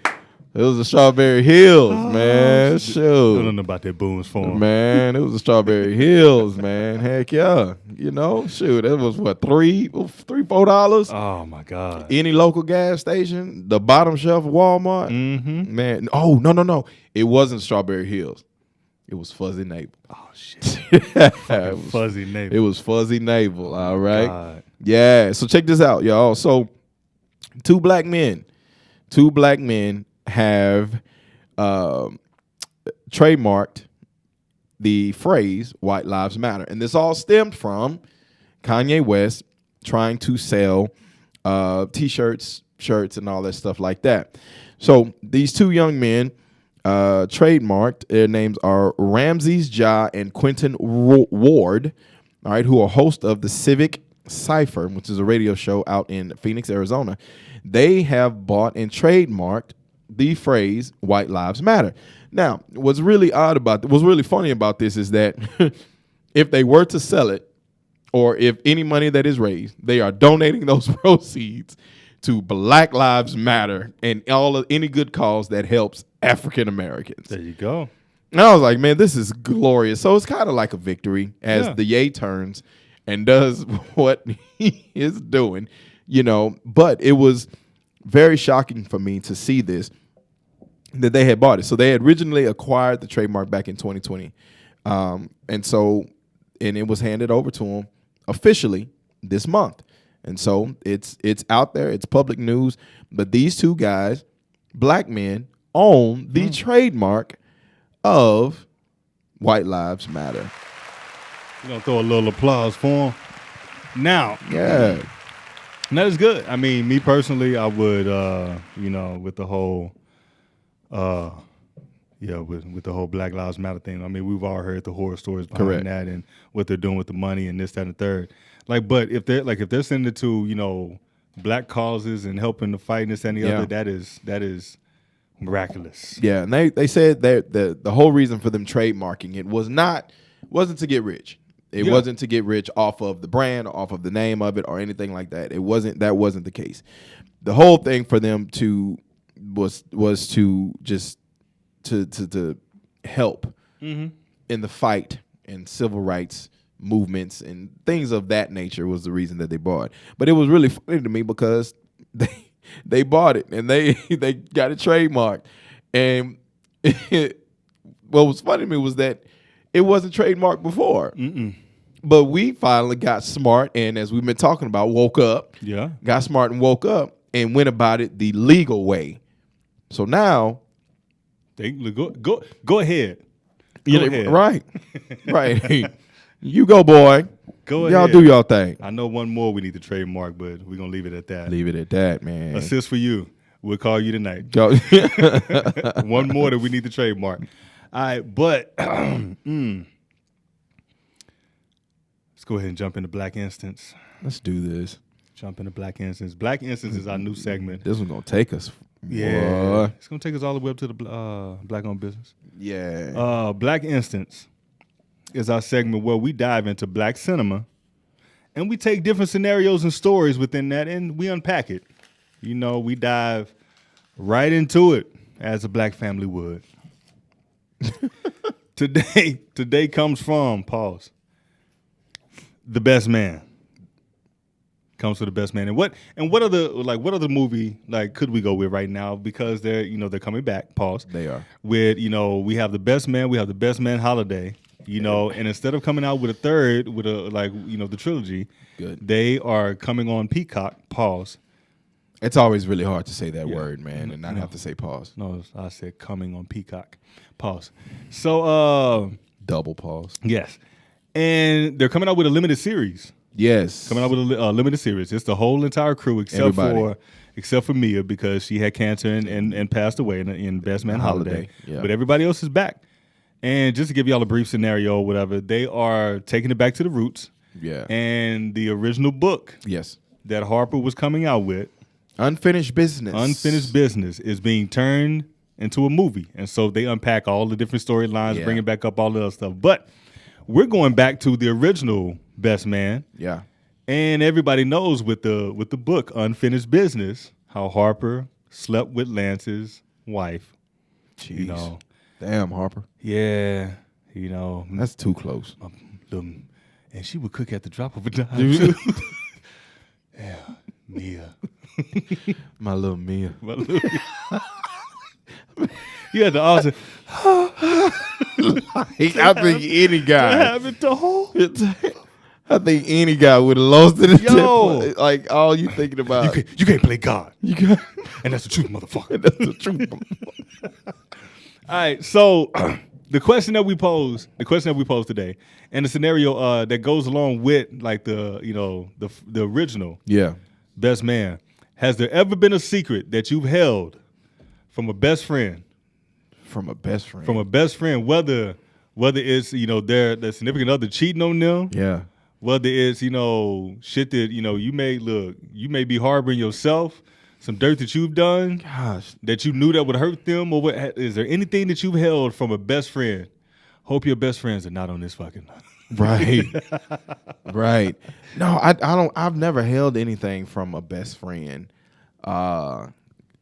It was the Strawberry Hills, man. I Shoot. don't know about that Boone's Farm. Man, it was the Strawberry Hills, man. Heck yeah. You know, shoot, it was what, $3-4? Oh my God. Any local gas station, the bottom shelf of Walmart. Mm-hmm. Man, oh, no. It wasn't Strawberry Hills. It was Fuzzy Navel. Oh shit. Fuzzy Navel. It was Fuzzy Navel, all right? God. Yeah, so check this out, y'all. So two black men have trademarked the phrase "White Lives Matter," and this all stemmed from Kanye West trying to sell T-shirts, shirts, and all that stuff like that. So these two young men trademarked. Their names are Ramses Ja and Quentin Ward. All right, who are hosts of the Civic Cypher, which is a radio show out in Phoenix, Arizona. They have bought and trademarked the phrase "White Lives Matter." Now, what's really funny about this is that if they were to sell it, or if any money that is raised, they are donating those proceeds to Black Lives Matter and any good cause that helps African Americans. There you go. And I was like, man, this is glorious. So it's kind of like a victory as the Ye turns and does what he is doing, you know. But it was very shocking for me to see this, that they had bought it. So they had originally acquired the trademark back in 2020. And it was handed over to them officially this month. And so it's out there. It's public news. But these two guys, black men, own the trademark of White Lives Matter. We're going to throw a little applause for them. Now, Yeah. that is good. I mean, me personally, I would, with the whole, with the whole Black Lives Matter thing. I mean, we've all heard the horror stories behind that and what they're doing with the money and this, that, and the third. Like, but if they're sending it to, black causes and helping to fight this and the other, that is miraculous. Yeah, and they said that the whole reason for them trademarking it wasn't to get rich. It wasn't to get rich off of the brand, off of the name of it, or anything like that. That wasn't the case. The whole thing for them was to just to help in the fight and civil rights movements and things of that nature was the reason that they bought it. But it was really funny to me because they bought it and they got it trademarked. And what was funny to me was that it wasn't trademarked before. But we finally got smart and, as we've been talking about, got smart and woke up and went about it the legal way. So now Go ahead. Go ahead. Right. You go, boy. Go ahead. Y'all do y'all thing. I know one more we need to trademark, but we're going to leave it at that. Leave it at that, man. Assist for you. We'll call you tonight. Go. One more that we need to trademark. All right, but let's go ahead and jump into Black Instance. Let's do this. Jump into Black Instance. Black Instance is our new segment. This one's going to take us. Yeah. Boy. It's going to take us all the way up to the Black-owned business. Yeah. Black Instance is our segment where we dive into Black cinema and we take different scenarios and stories within that and we unpack it. We dive right into it as a Black family would. Today comes from, The Best Man. Comes to The Best Man. And what other movie could we go with right now? Because they're coming back, They are. With, we have The Best Man, we have The Best Man Holiday, and instead of coming out with a third, with the trilogy, they are coming on Peacock, It's always really hard to say that word, man, and not have to say pause. No, I said coming on Peacock, So, Double pause. yes. And they're coming out with a limited series. Yes. Coming out with a limited series. It's the whole entire crew except for Mia because she had cancer and passed away in Best Man Holiday. Yeah. But everybody else is back. And just to give y'all a brief scenario or whatever, they are taking it back to the roots. Yeah. And the original book that Harper was coming out with, Unfinished Business, is being turned into a movie. And so they unpack all the different storylines, bringing back up all the other stuff. But we're going back to the original Best Man. Yeah. And everybody knows with the book Unfinished Business how Harper slept with Lance's wife. Jeez. You know, Damn, Harper. yeah, you know, That's too close. and she would cook at the drop of a dime too. Yeah, Mia. My little Mia. Yeah, the officer. I think any guy. Happened to her. I think any guy would have lost it. Yo. Like all you thinking about. You can't play God. You can't. And that's the truth, motherfucker. That's the truth. All right, so the question that we posed today, and the scenario that goes along with like the original Yeah. best man. Has there ever been a secret that you've held from a best friend? From a best friend. From a best friend, whether it's their significant other cheating on them, Yeah. whether it's shit that you may be harboring yourself, some dirt that you've done, Gosh. that you knew that would hurt them, or what? Is there anything that you've held from a best friend? Hope your best friends are not on this fucking. Right. Right. No, I don't. I've never held anything from a best friend. Man,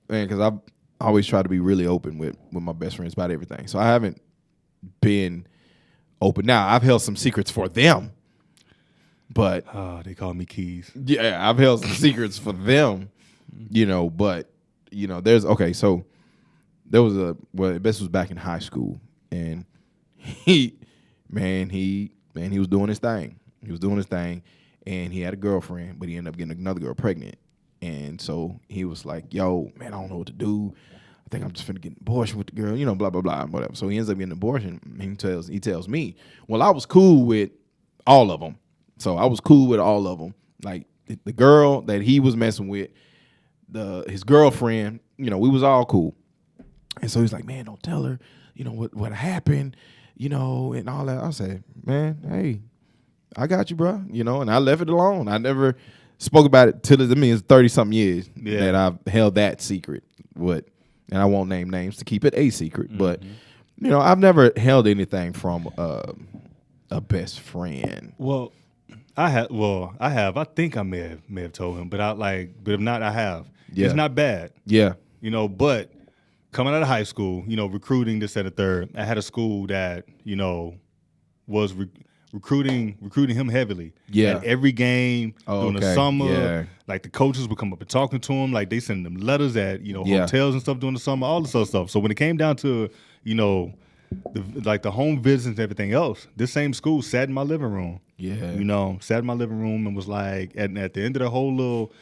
because I've always tried to be really open with my best friends about everything. So I haven't been open. Now I've held some secrets for them, but They call me Keys. yeah, I've held some secrets for them. But so there was this was back in high school, and he was doing his thing. He was doing his thing, and he had a girlfriend, but he ended up getting another girl pregnant. And so he was like, yo, man, I don't know what to do. I think I'm just finna get an abortion with the girl, blah, blah, blah, whatever. So he ends up getting an abortion. He tells me, well, I was cool with all of them. So I was cool with all of them. Like the girl that he was messing with, his girlfriend, we was all cool. And so he's like, man, don't tell her, what happened, and all that. I said, man, hey, I got you, bro. And I left it alone. I never spoke about it till it's 30-something years that I've held that secret. And I won't name names to keep it a secret. But, I've never held anything from a best friend. Well, I have. I think I may have told him, but if not, I have. Yeah. It's not bad. Yeah. But coming out of high school, recruiting this and the third, I had a school that, was recruiting him heavily. Yeah. At every game during the summer. Yeah. Like the coaches would come up and talking to him. Like they send them letters at, hotels and stuff during the summer, all this other stuff. So when it came down to, the home visits and everything else, this same school sat in my living room. Yeah. Sat in my living room and was like, at the end of the whole little,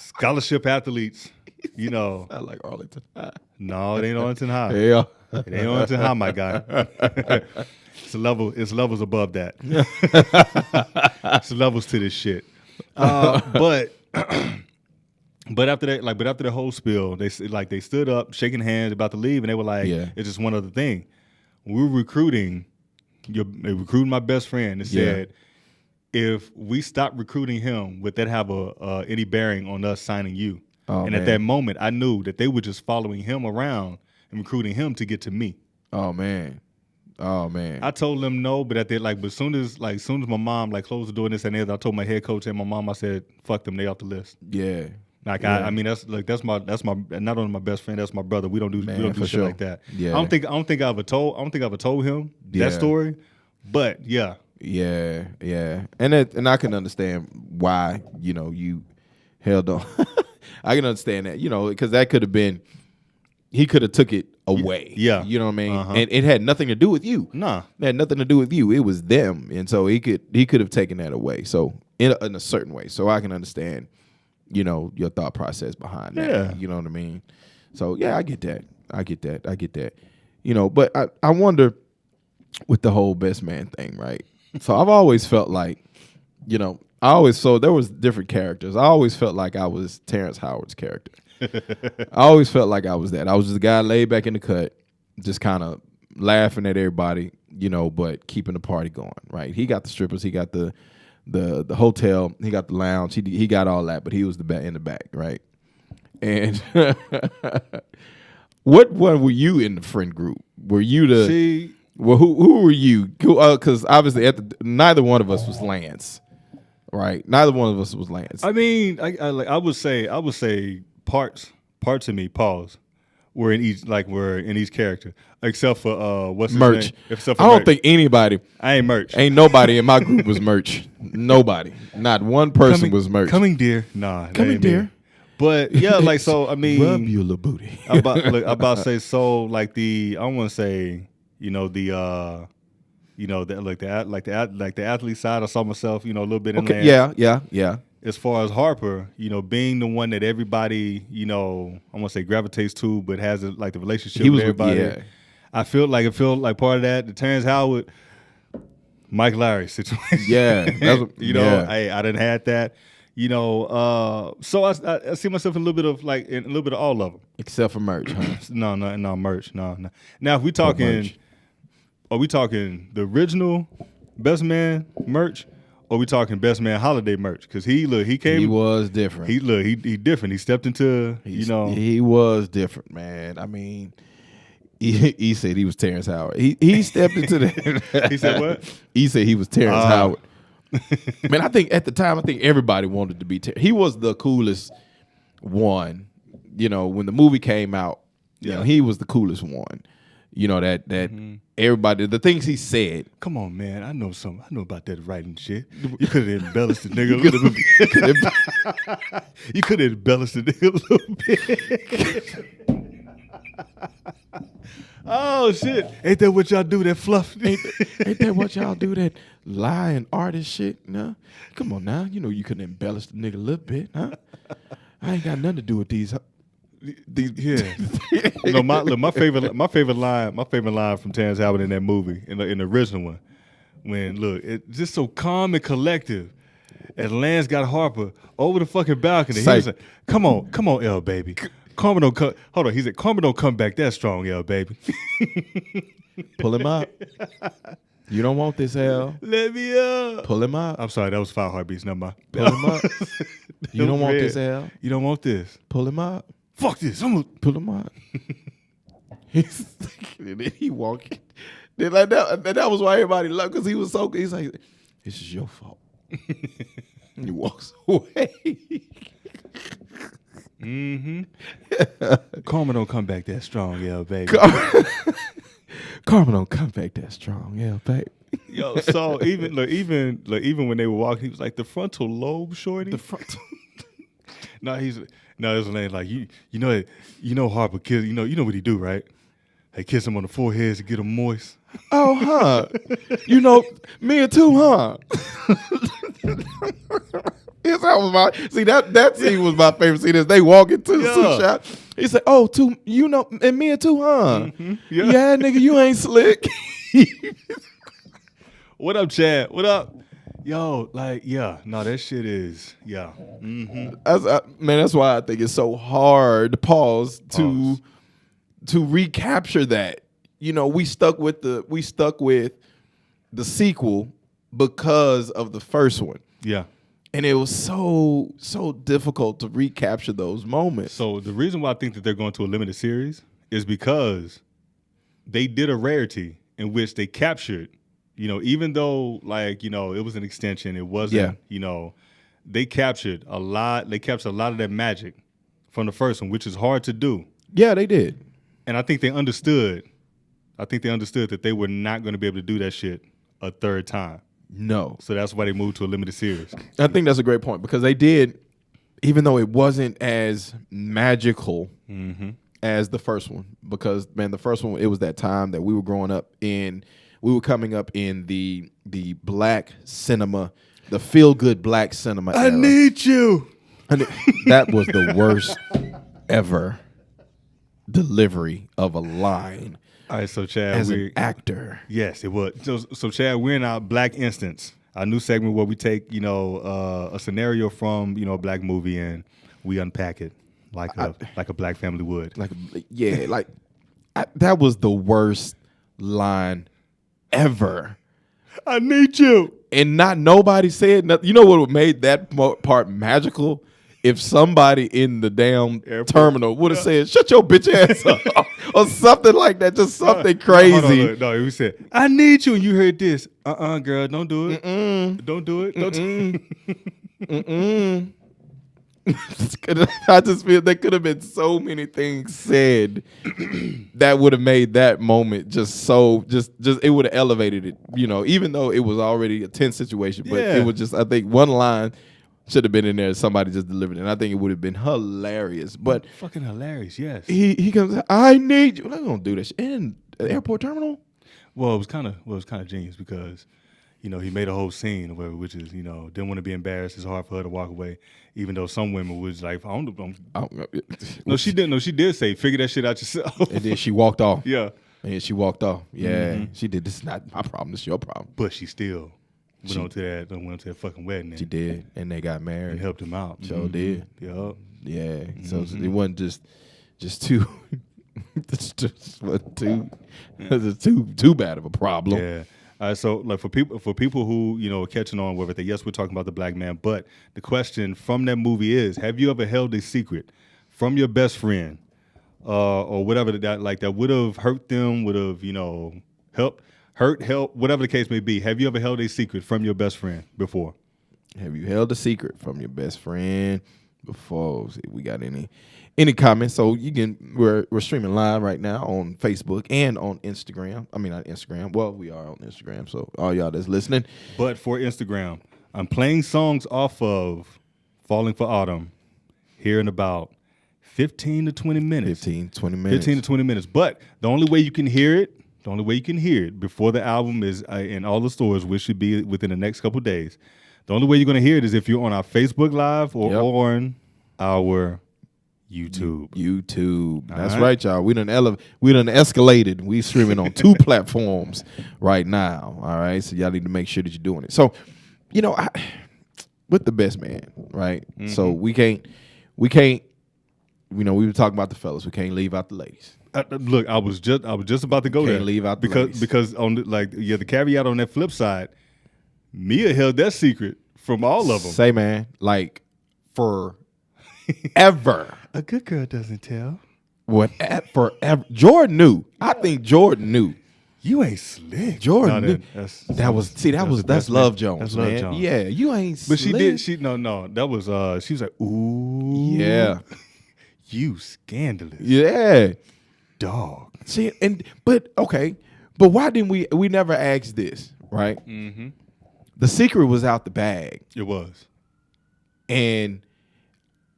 scholarship athletes, I like Arlington High. No, it ain't Arlington High. Yeah. It ain't Arlington High, my guy. It's levels above that. It's levels to this shit. But after that, after the whole spill, they stood up, shaking hands, about to leave, and they were like, "It's just one other thing. When we were recruiting my best friend. It said, if we stop recruiting him, would that have any bearing on us signing you?" At that moment, I knew that they were just following him around and recruiting him to get to me. Oh man. I told them no, but as soon as my mom closed the door and this and that, I told my head coach and my mom, I said, "Fuck them, they off the list." Yeah. I mean that's my not only my best friend, that's my brother. We don't do shit sure. like that. Yeah. I don't think I ever told him that story, but yeah. Yeah, yeah, and I can understand why you held on. I can understand that because that could have been, he could have took it away. Yeah, you know what I mean. And it had nothing to do with you. Nah, it had nothing to do with you. It was them, and so he could have taken that away. So in a certain way, so I can understand, your thought process behind that. Yeah, you know what I mean. So yeah, I get that. But I wonder with the whole best man thing, right? So I've always felt like, there was different characters. I always felt like I was Terrence Howard's character. I always felt like I was that. I was just a guy laid back in the cut, just kind of laughing at everybody, but keeping the party going, right? He got the strippers, he got the hotel, he got the lounge, he got all that, but he was in the back, right? And what one were you in the friend group? Were you the... Well, who were you? Because obviously, neither one of us was Lance, right? Neither one of us was Lance. I mean, I would say parts parts of me, pause, were in each character, except for what's his Merch. name? Except for I don't Merch. think anybody. I ain't Merch. Ain't nobody in my group was Merch. Nobody. Not one person was Merch. Coming, dear. Nah, that Coming, ain't me. dear. But yeah, like so. I mean, Rub your little booty. I'm about to say so. Like I want to say, the athlete side. I saw myself, a little bit in there. Yeah. As far as Harper, being the one that everybody, I want to say gravitates to, but has the relationship with everybody. Yeah. I feel like part of that, the Terrence Howard, Mike Lowry situation. Yeah. Hey, I didn't had that. So I see myself in a little bit of all of them. Except for Merch, huh? No, Merch. No. Now, if we talking, are we talking the original Best Man Merch, or we talking Best Man Holiday Merch? Because he came. He was different. He different. He stepped into, He was different, man. I mean, he said he was Terrence Howard. He stepped into that. He said what? He said he was Terrence Howard. Man, I think at the time, everybody wanted to be Terrence. He was the coolest one. When the movie came out, he was the coolest one. That everybody, the things he said. Come on, man. I know about that writing shit. You could have embellished the nigga a little bit. You could have embellished the nigga a little bit. Oh, shit. Ain't that what y'all do, that fluff? Ain't that what y'all do, that lie and artist shit? No? Come on now. You could embellish the nigga a little bit, huh? I ain't got nothing to do with these. Yeah. My favorite line from Terrence Howard in that movie, in the original one, when it's just so calm and collective. And Lance got Harper over the fucking balcony. He was like, come on, L baby. Karma don't come. Hold on, he said, Karma don't come back that strong, L baby. Pull him up. You don't want this, L. Let me up. Pull him up. I'm sorry, that was 5 heartbeats. Never mind. Pull him up. You don't want this, L. You don't want this. Pull him up. Fuck this. I'm gonna pull him up. And then he walked. Then that was why everybody loved, because he was so good. He's like, this is your fault. And he walks away. Karma don't come back that strong, yeah, baby. Karma don't come back that strong, yeah, baby. Yo, so even when they were walking, he was like, the frontal lobe, shorty. The frontal. There's a name like Harper kiss. You know what he do, right? They kiss him on the forehead to get him moist. Oh, huh? Me too, huh? Yes, that scene was my favorite scene. As they walk into the suit shop, he said, "Oh, and me too, huh? Mm-hmm. Yeah, nigga, you ain't slick." What up, Chad? What up? Yo, that shit is, That's why I think it's so hard to pause to recapture that. We stuck with the sequel because of the first one. Yeah. And it was so difficult to recapture those moments. So the reason why I think that they're going to a limited series is because they did a rarity in which they captured, even though it was an extension, it wasn't, they captured a lot. They captured a lot of that magic from the first one, which is hard to do. Yeah, they did. And I think they understood. That they were not going to be able to do that shit a third time. No. So that's why they moved to a limited series. I think that's a great point, because they did, even though it wasn't as magical as the first one, because, man, the first one, it was that time that we were growing up in, we were coming up in the black cinema, the feel-good black cinema era. I need you. And that was the worst ever delivery of a line. All right, so Chad, as an actor. Yes, it was. So Chad, we're in our Black Instance, our new segment where we take, a scenario from, a black movie and we unpack it like a black family would. That was the worst line ever. I need you. And nobody said nothing. You know what made that part magical? If somebody in the damn terminal would have said, "Shut your bitch ass up," or something like that, just something crazy. No, he said, "I need you," and you heard this. Girl, don't do it. Don't do it. Don't do it. I just feel there could have been so many things said that would have made that moment just it would have elevated it, even though it was already a tense situation. But Yeah. it was just, I think one line should have been in there. Somebody just delivered it. And I think it would have been hilarious. But Fucking hilarious, yes. he comes, I need you. They're gonna do that shit in the airport terminal. Well, it was kind of genius because, he made a whole scene or whatever, which is, didn't want to be embarrassed. It's hard for her to walk away, even though some women was like, No, she didn't. No, she did say, figure that shit out yourself. And then she walked off. Yeah. And she walked off. Yeah, she did. This is not my problem. This is your problem. But she still went on to that fucking wedding. She did, and they got married. And helped him out. Sure did. Yup. Yeah. So it wasn't just too, too bad of a problem. Yeah. So like for people who are catching on with it, yes, we're talking about the black man, but the question from that movie is: have you ever held a secret from your best friend, or whatever that would have hurt them, would have help, whatever the case may be? Have you ever held a secret from your best friend before? Have you held a secret from your best friend before? See if we got any comments. So we're streaming live right now on Facebook and on Instagram. I mean, not Instagram. Well, we are on Instagram. So all y'all that's listening. But for Instagram, I'm playing songs off of Falling for Autumn here in about 15 to 20 minutes. 15 to 20 minutes. 15 to 20 minutes. But the only way you can hear it before the album is in all the stores, which should be within the next couple of days. The only way you're going to hear it is if you're on our Facebook Live or on our YouTube. That's right, y'all. We done escalated. We streaming on 2 platforms right now. All right. So y'all need to make sure that you're doing it. So, with the best man, right? Mm-hmm. So we can't, we were talking about the fellas. We can't leave out the ladies. Look, I was just about to go there. Can't leave out the ladies. Because on the caveat on that flip side, Mia held that secret from all of them. Say, man, like forever. A good girl doesn't tell. Forever. Jordan knew. I think Jordan knew. You ain't slick. Jordan knew. That's Love Jones. That's man. Love Jones. Yeah, you ain't but slick. That was she was like, ooh. Yeah. You scandalous. Yeah. Dog. See, but why didn't we never asked this, right? Mm-hmm. The secret was out the bag. It was. And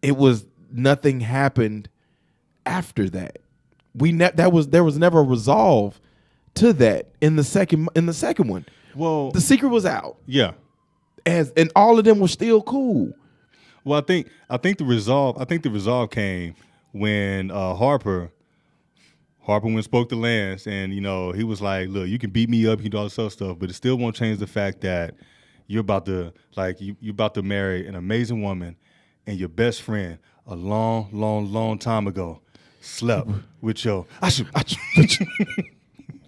it was nothing happened after that. There was never a resolve to that in the second one. Well, the secret was out. Yeah. And all of them were still cool. Well, I think the resolve came when Harper went and spoke to Lance, and he was like, "Look, you can beat me up, you can do all this other stuff, but it still won't change the fact that you're about to marry an amazing woman, and your best friend a long time ago slept with your I should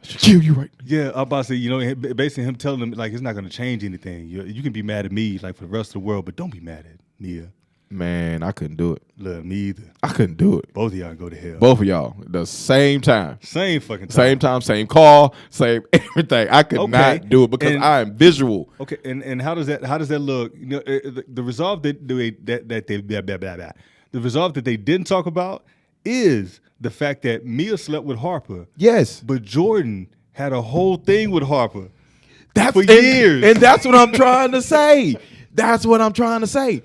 kill you right. Yeah, I'm about to say, basically him telling him like it's not going to change anything. You can be mad at me like for the rest of the world, but don't be mad at Nia. Man, I couldn't do it. Look, me either. I couldn't do it. Both of y'all go to hell. Both of y'all, the same time. Same fucking time. Same time, same call, same everything. I could not do it because I am visual. Okay, and how does that look? The resolve that the resolve that they didn't talk about is the fact that Mia slept with Harper. Yes. But Jordan had a whole thing with Harper. For years. And that's what I'm trying to say. That's what I'm trying to say.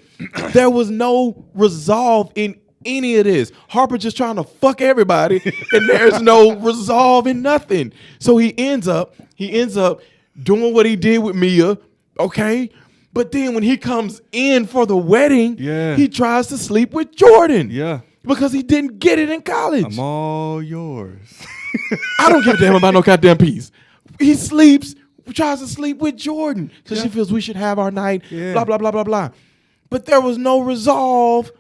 There was no resolve in any of this. Harper just trying to fuck everybody, and there's no resolve in nothing. So he ends up doing what he did with Mia, okay? But then when he comes in for the wedding, he tries to sleep with Jordan. Yeah. Because he didn't get it in college. I'm all yours. I don't give a damn about no goddamn peace. He tries to sleep with Jordan because she feels we should have our night, blah, blah, blah, blah, blah. But there was no resolve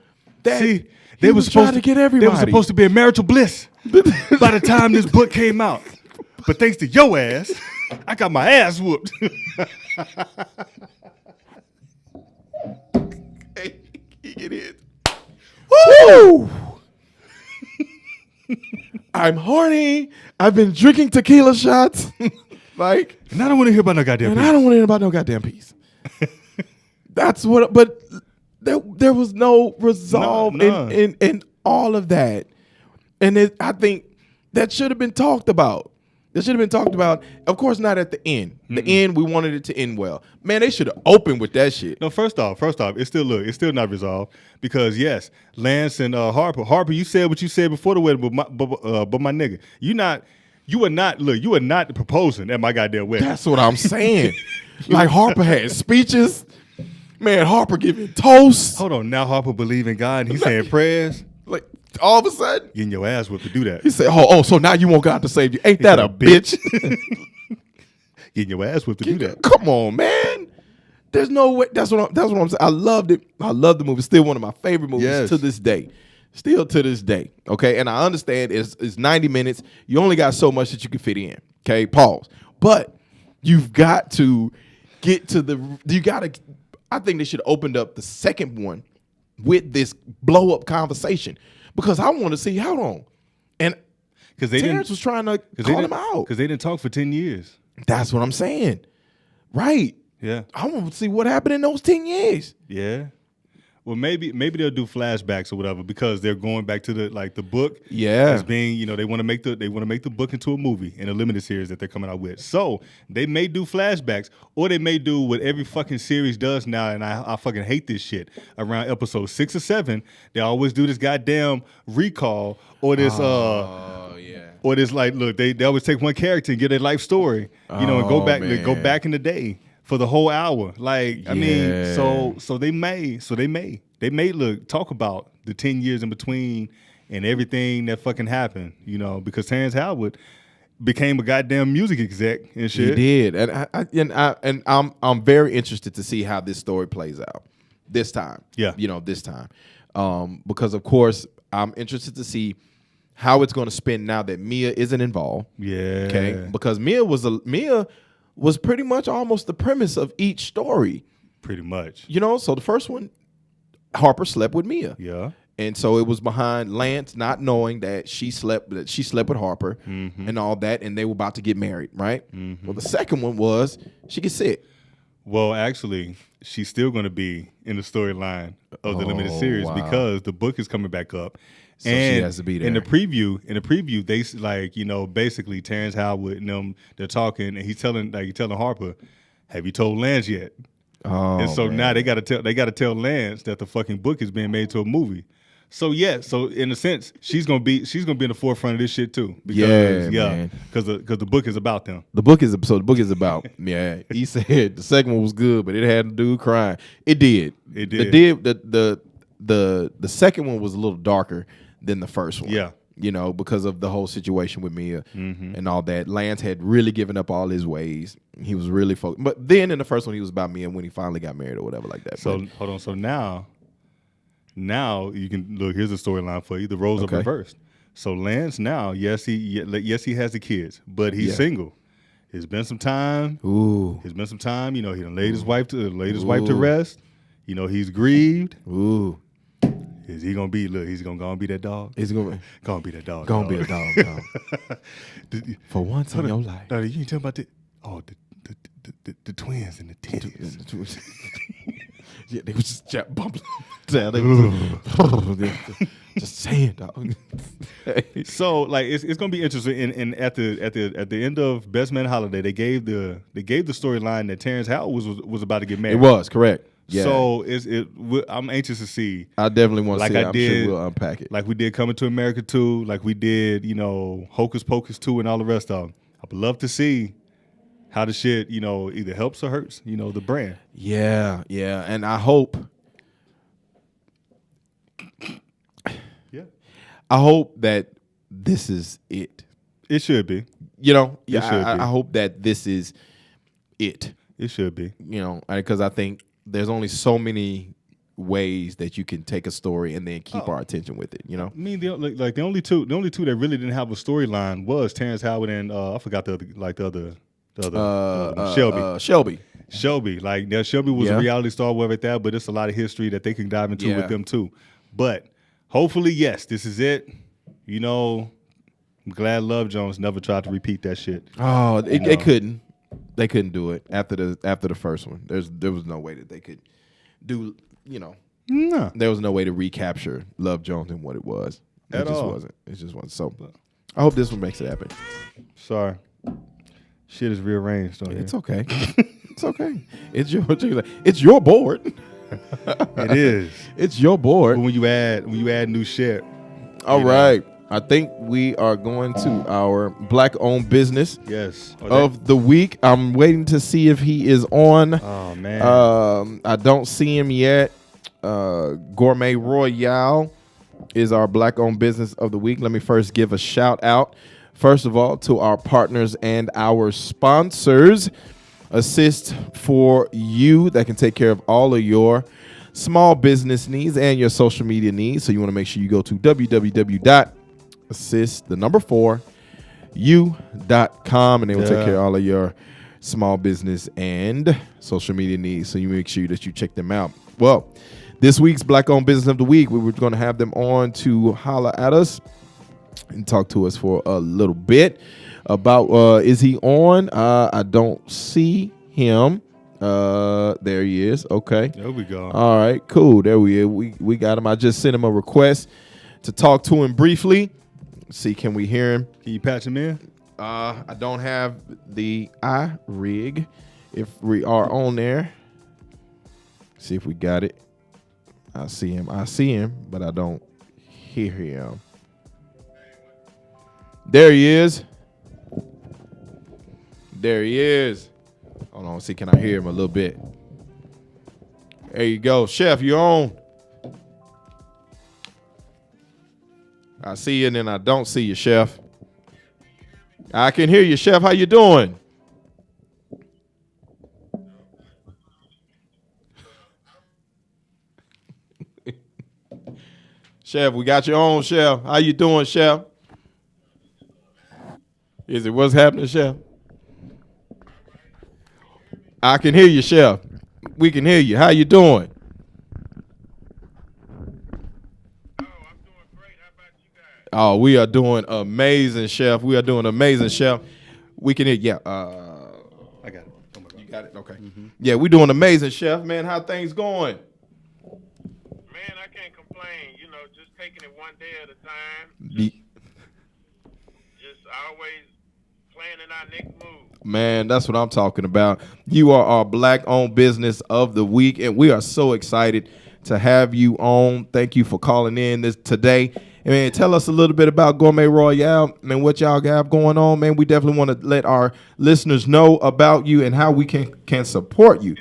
that they was trying to get everybody. They were supposed to be in marital bliss by the time this book came out. But thanks to your ass, I got my ass whooped. Hey, it is. Woo! I'm horny. I've been drinking tequila shots. And I don't want to hear about no goddamn peace. I don't want to hear about no goddamn peace. That's what, but there was no resolve None. in all of that, and I think that should have been talked about. That should have been talked about. Of course, not at the end. The end, we wanted it to end well. Man, they should have opened with that shit. No, first off, it's still not resolved because yes, Lance and Harper, you said what you said before the wedding, but my nigga, you are not proposing at my goddamn wedding. That's what I'm saying. Like Harper had speeches. Man, Harper giving toasts. Hold on, now Harper believe in God and he's saying prayers. Like all of a sudden, Getting your ass whipped to do that. he said, "Oh, so now you want God to save you? Ain't that a bitch?" Getting your ass whipped to do that. Come on, man. There's no way. That's what I'm saying. I loved it. I love the movie. Still one of my favorite movies to this day. Still to this day. Okay, and I understand it's 90 minutes. You only got so much that you can fit in. Okay, pause. But you've got to get to I think they should have opened up the second one with this blow up conversation because I want to see how long. And because Terrence was trying to call him out because they didn't talk for 10 years. That's what I'm saying. Right. Yeah. I want to see what happened in those 10 years. Yeah. Well, maybe they'll do flashbacks or whatever because they're going back to the book. Yeah. As being, they want to make the book into a movie in a limited series that they're coming out with. So they may do flashbacks or they may do what every fucking series does now, and I fucking hate this shit. Around episode 6 or 7, they always do this goddamn recall or this or this like look, they always take one character and get their life story, and go back in the day. For the whole hour, so they may talk about the 10 years in between and everything that fucking happened, because Terrence Howard became a goddamn music exec and shit. He did, and I'm very interested to see how this story plays out this time. Yeah, this time, because of course I'm interested to see how it's going to spin now that Mia isn't involved. Yeah, okay, because Mia was pretty much almost the premise of each story. Pretty much. So the first one, Harper slept with Mia. Yeah. And so it was behind Lance not knowing that she slept with Harper and all that, and they were about to get married, right? Well, the second one was she gets sick. Well, actually, she's still going to be in the storyline of the limited series because the book is coming back up. So she has to be there. In the preview, they basically Terrence Howard and them, they're talking, and he's telling Harper, "Have you told Lance yet?" Oh, and so man. now they got to tell Lance that the fucking book is being made to a movie. So so in a sense, she's gonna be in the forefront of this shit too. Because, because the book is about them. The book is about He said the second one was good, but it had a dude crying. It did. The second one was a little darker than the first one. Yeah. Because of the whole situation with Mia and all that. Lance had really given up all his ways. He was really focused. But then in the first one, he was about Mia when he finally got married or whatever like that. So hold on. So now you can look. Here's a storyline for you. The roles are reversed. So Lance now, yes, he has the kids, but he's single. It's been some time. Ooh. It's been some time. He done laid his wife to rest. He's grieved. Ooh. Is he gonna be? Look, he's gonna be that dog. He's gonna be that dog. Gonna be a dog. For once in your life. No, you ain't talking about the twins and the titties. Yeah, they was just bumping down. They was just saying, dog. So it's gonna be interesting. And at the end of Best Man Holiday, they gave the storyline that Terrence Howard was about to get married. It was correct. Yeah. So I'm anxious to see. I definitely want to see it. I'm sure we'll unpack it. Like we did Coming to America 2, like we did, Hocus Pocus 2 and all the rest of them. I would love to see how the shit, either helps or hurts, the brand. Yeah. And I hope. Yeah. I hope that this is it. It should be. I hope that this is it. It should be. Because I think there's only so many ways that you can take a story and then keep our attention with it. I mean, the only two that really didn't have a storyline was Terrence Howard and I forgot the other Shelby. Shelby, Shelby was a reality star, whatever that, but it's a lot of history that they can dive into with them too. But hopefully, yes, this is it. I'm glad Love Jones never tried to repeat that shit. Oh, they couldn't. They couldn't do it after the first one. There was no way that they could do No. There was no way to recapture Love Jones and what it was. It At just all. wasn't. It just wasn't. So I hope this one makes it happen. Sorry. Shit is rearranged on here. It's okay. It's okay. It's your board. It is. It's your But board. when you add new shit. All right. I think we are going to our black-owned business Yes. of the week. I'm waiting to see if he is on. Oh man. I don't see him yet. Gourmet Royale is our black-owned business of the week. Let me first give a shout out, first of all, to our partners and our sponsors. Assist for you that can take care of all of your small business needs and your social media needs. So you want to make sure you go to www.assist4u.com and they will take care of all of your small business and social media needs. So you make sure that you check them out. Well, this week's Black Owned Business of the Week, we were going to have them on to holler at us and talk to us for a little bit about, is he on? I don't see him. There he is. Okay. There we go. All right, cool. There we are. We got him. I just sent him a request to talk to him briefly. See, can we hear him? Can you patch him in? I don't have the iRig. If we are on there, see if we got it. I see him, but I don't hear him. There he is. There he is. Hold on, see, can I hear him a little bit? There you go. Chef, you on? I see you and then I don't see you, Chef. I can hear you, Chef. How you doing? Chef, we got you on, Chef. How you doing, Chef? Is it what's happening, Chef? I can hear you, Chef. We can hear you. How you doing? Oh, we are doing amazing, Chef. We are doing amazing, Chef. We can hear, yeah. I got it. Oh my God. You got it? Okay. Yeah, we doing amazing, Chef. Man, how things going? Man, I can't complain. You know, just taking it one day at a time. Just always planning our next move. Man, that's what I'm talking about. You are our black-owned business of the week, and we are so excited to have you on. Thank you for calling in today. And man, tell us a little bit about Gourmet Royale and what y'all have going on. Man, we definitely want to let our listeners know about you and how we can support you.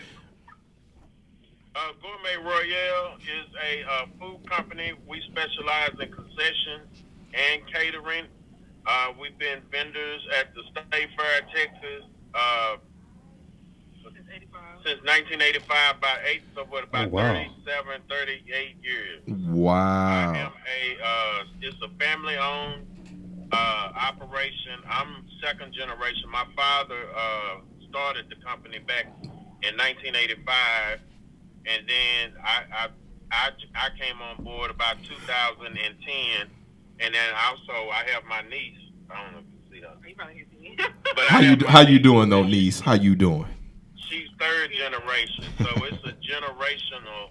Gourmet Royale is a food company. We specialize in concessions and catering. We've been vendors at the State Fair, Texas, since 1985, about 37, 38 years. Wow. It's a family-owned operation. I'm second generation. My father started the company back in 1985, and then I came on board about 2010, and then also I have my niece. I don't know if you see her. You probably can see me. But How you doing though, niece? How you doing? She's third generation, so it's a generational,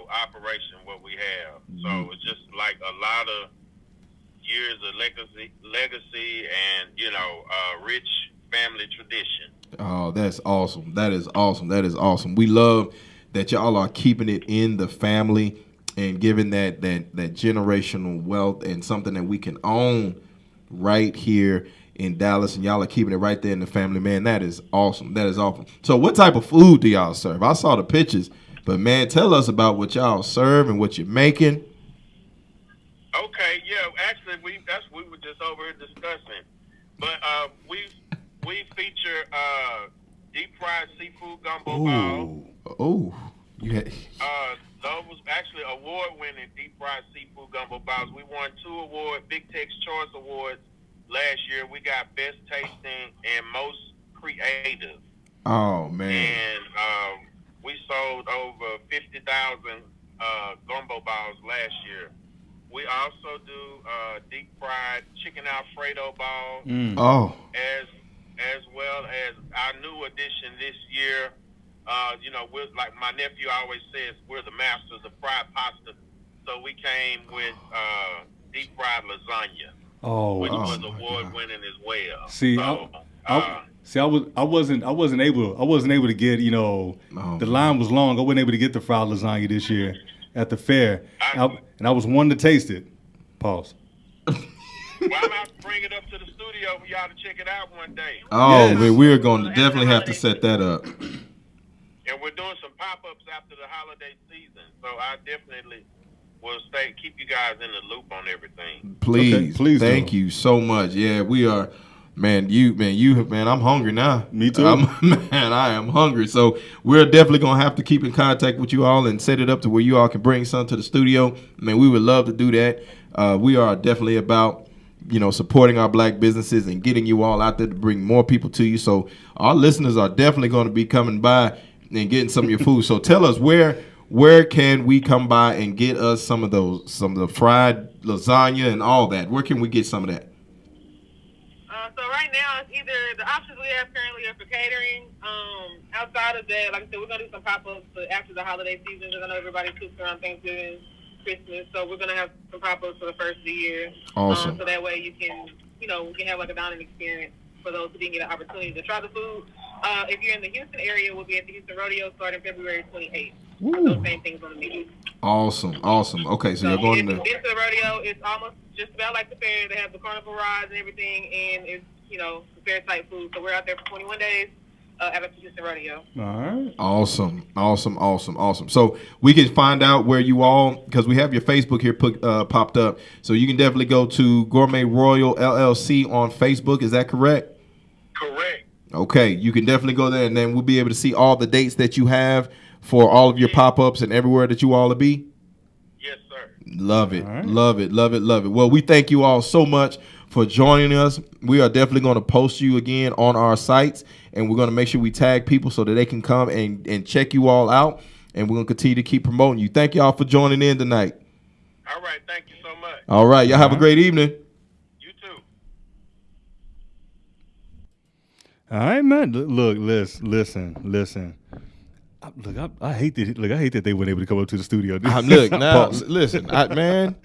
operation what we have. So it's just like a lot of years of legacy and rich family tradition. Oh, that's awesome. That is awesome. That is awesome. We love that y'all are keeping it in the family and giving that generational wealth and something that we can own right here in Dallas, and y'all are keeping it right there in the family. Man, that is awesome. That is awesome. So what type of food do y'all serve? I saw the pictures, but man, tell us about what y'all serve and what you're making. Okay, yeah, actually we were just over here discussing. But we feature deep fried seafood gumbo balls. Oh. You had Those was actually award-winning deep fried seafood gumbo balls. We won 2 awards, Big Tex Choice Awards last year. We got best tasting and most creative. Oh man. And we sold over 50,000 gumbo balls last year. We also do deep fried chicken Alfredo balls. Oh. As well as our new addition this year, we're like my nephew always says, we're the masters of fried pasta. So we came with deep fried lasagna, which was award winning as well. See, so, I wasn't able to get, the line was long. I wasn't able to get the fried lasagna this year at the fair, and I was wanting to taste it. Pause. Well, I'm going to bring it up to the studio for y'all to check it out one day. Oh, yes. Man, we're going to definitely have to set that up. And we're doing some pop-ups after the holiday season, so I definitely will keep you guys in the loop on everything. Please, thank you so much. Yeah, we are. Man, I'm hungry now. Me too. I am hungry. So we're definitely going to have to keep in contact with you all and set it up to where you all can bring some to the studio. Man, we would love to do that. We are definitely about, supporting our black businesses and getting you all out there to bring more people to you. So our listeners are definitely going to be coming by and getting some of your food. So tell us where can we come by and get us some of the fried lasagna and all that? Where can we get some of that? So right now, it's either the options we have currently are for catering. Outside of that, like I said, we're going to do some pop-ups after the holiday season. I know everybody cooks around Thanksgiving, Christmas, so we're going to have some pop-ups for the first of the year. Awesome. So that way you can, we can have like a dining experience for those who didn't get an opportunity to try the food. If you're in the Houston area, we'll be at the Houston Rodeo starting February 28th. Those same things on the menu. Awesome. Okay, so you're going to the rodeo. It's almost just about like the fair. They have the carnival rides and everything, and it's fair type food. So we're out there for 21 days at the Houston Rodeo. All right. Awesome. So we can find out where you all, because we have your Facebook here popped up. So you can definitely go to Gourmet Royal LLC on Facebook. Is that correct? Correct. Okay, you can definitely go there, and then we'll be able to see all the dates that you have for all of your pop-ups and everywhere that you all will be. Yes, sir. Love it. Well, we thank you all so much for joining us. We are definitely going to post you again on our sites, and we're going to make sure we tag people so that they can come and check you all out, and we're going to continue to keep promoting you. Thank you all for joining in tonight. All right. Thank you so much. All right. Y'all have a great evening. You too. All right, man. Look, listen. I hate that they weren't able to come up to the studio. Listen, man.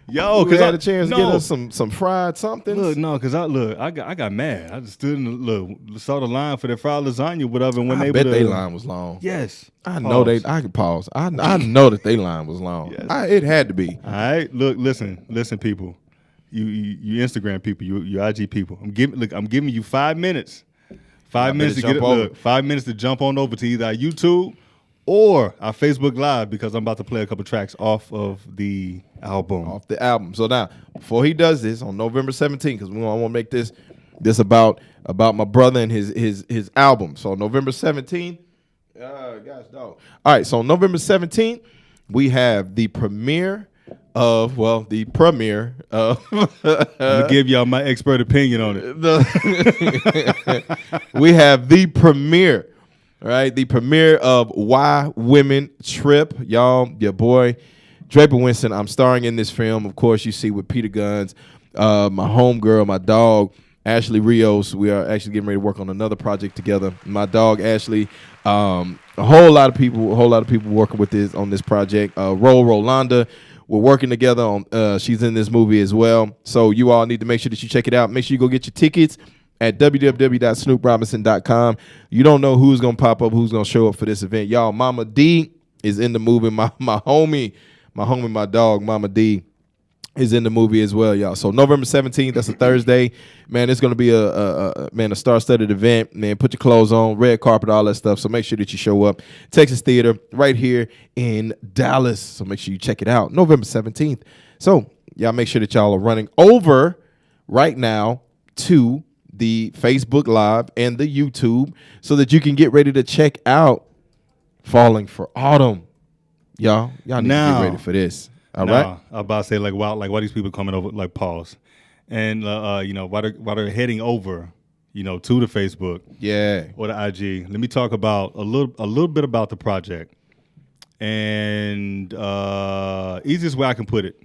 Yo, because I had a chance to get us some fried something. Because I got mad. I just stood and saw the line for the fried lasagna, whatever. And when I bet their line was long. Yes, I know I could pause. I know that their line was long. Yes. It had to be. All right, look, listen, people, you Instagram people, you IG people. I'm giving you 5 minutes. 5 minutes to get it. Look, 5 minutes to jump on over to either our YouTube or our Facebook Live, because I'm about to play a couple tracks off of the album. So now, before he does this on November 17th, because I want to make this about my brother and his album. So November 17th, gosh, dog. All right, so on November 17th, we have the premiere of. I'm gonna give y'all my expert opinion on it. We have the premiere. All right, the premiere of Why Women Trip. Y'all, your boy, Draper Winston. I'm starring in this film. Of course, you see with Peter Guns, my homegirl, my dog, Ashley Rios. We are actually getting ready to work on another project together. My dog, Ashley. A whole lot of people working with this on this project. Rolanda. We're working together on. She's in this movie as well. So you all need to make sure that you check it out. Make sure you go get your tickets at www.snooprobinson.com. You don't know who's going to pop up, who's going to show up for this event. Y'all, Mama D is in the movie. My homie, my dog, Mama D, is in the movie as well, y'all. So November 17th, that's a Thursday. Man, it's going to be a star-studded event. Man, put your clothes on, red carpet, all that stuff. So make sure that you show up. Texas Theater right here in Dallas. So make sure you check it out. November 17th. So y'all make sure that y'all are running over right now to the Facebook Live and the YouTube so that you can get ready to check out Falling for Autumn. Y'all need to get ready for this. All right? I'm about to say, why these people coming over, pause. And, while they're heading over, to the Facebook. Yeah. Or the IG, let me talk about a little bit about the project. And easiest way I can put it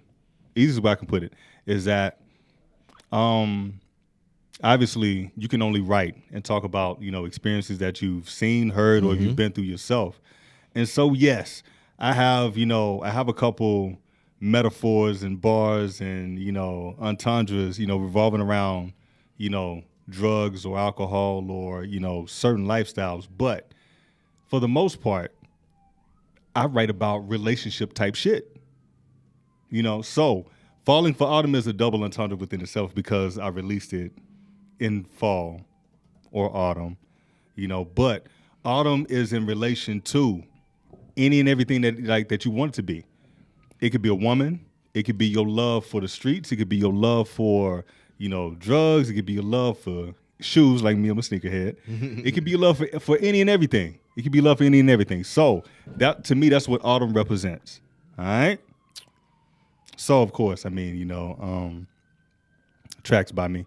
is that obviously you can only write and talk about, experiences that you've seen, heard, or you've been through yourself. And so, yes, I have a couple metaphors and bars and, entendres, revolving around, drugs or alcohol or, certain lifestyles. But for the most part, I write about relationship type shit. So Falling for Autumn is a double entendre within itself because I released it in fall or autumn, but autumn is in relation to any and everything that you want it to be. It could be a woman. It could be your love for the streets. It could be your love for, drugs. It could be your love for shoes, like me, I'm a sneakerhead. It could be your love for any and everything. It could be love for any and everything. So that, to me, that's what autumn represents. All right. So of course, I mean, tracks by me.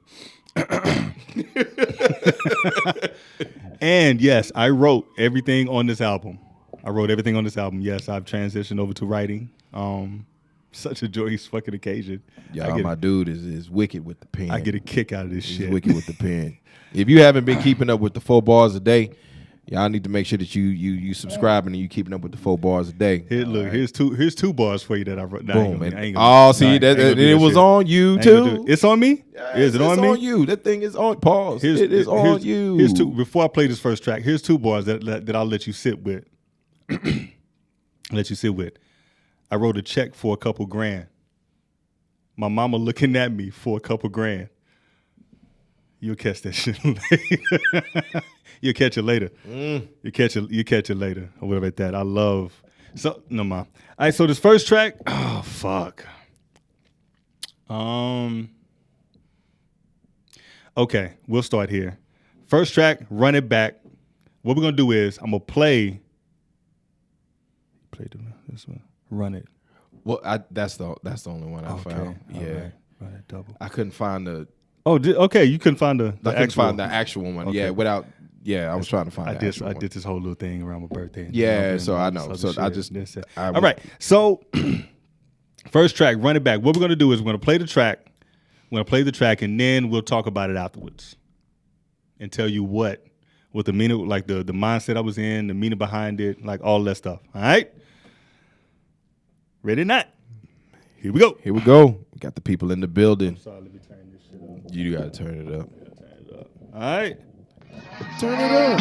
And yes, I wrote everything on this album. Yes, I've transitioned over to writing. Such a joyous fucking occasion. Y'all, my dude is wicked with the pen. I get a kick out of this shit. He's wicked with the pen. If you haven't been keeping up with the 4 bars a day, y'all need to make sure that you subscribing and you keeping up with the 4 bars a day. Here, look, right. Here's two bars for you that I wrote. Boom, man. It was on you too. It's on me. Yeah, is it on me? It's on you. That thing is on. Pause. It is on you. Here's two. Before I play this first track, here's 2 bars that I'll let you sit with. I wrote a check for a couple grand. My mama looking at me for a couple grand. You'll catch that shit later. You'll catch it later. You catch it later. Or whatever like that. I love. So no ma. All right. So this first track. Oh fuck. Okay. We'll start here. First track. Run It Back. What we're gonna do is I'm gonna play this one. Run It. Well, that's the only one I found. Yeah. Right. Run It double. I couldn't find the. Oh, okay. You couldn't find the actual one. Okay. Yeah, I was trying to find. I did this whole little thing around my birthday. Yeah, so I know. So I just. All right. So first track, Run It Back. What we're gonna do is we're gonna play the track. And then we'll talk about it afterwards, and tell you what the meaning, like the mindset I was in, the meaning behind it, like all that stuff. All right. Ready or not? Here we go. We got the people in the building. I'm sorry, let me turn this shit up. You gotta turn it up. All right. Turn it up.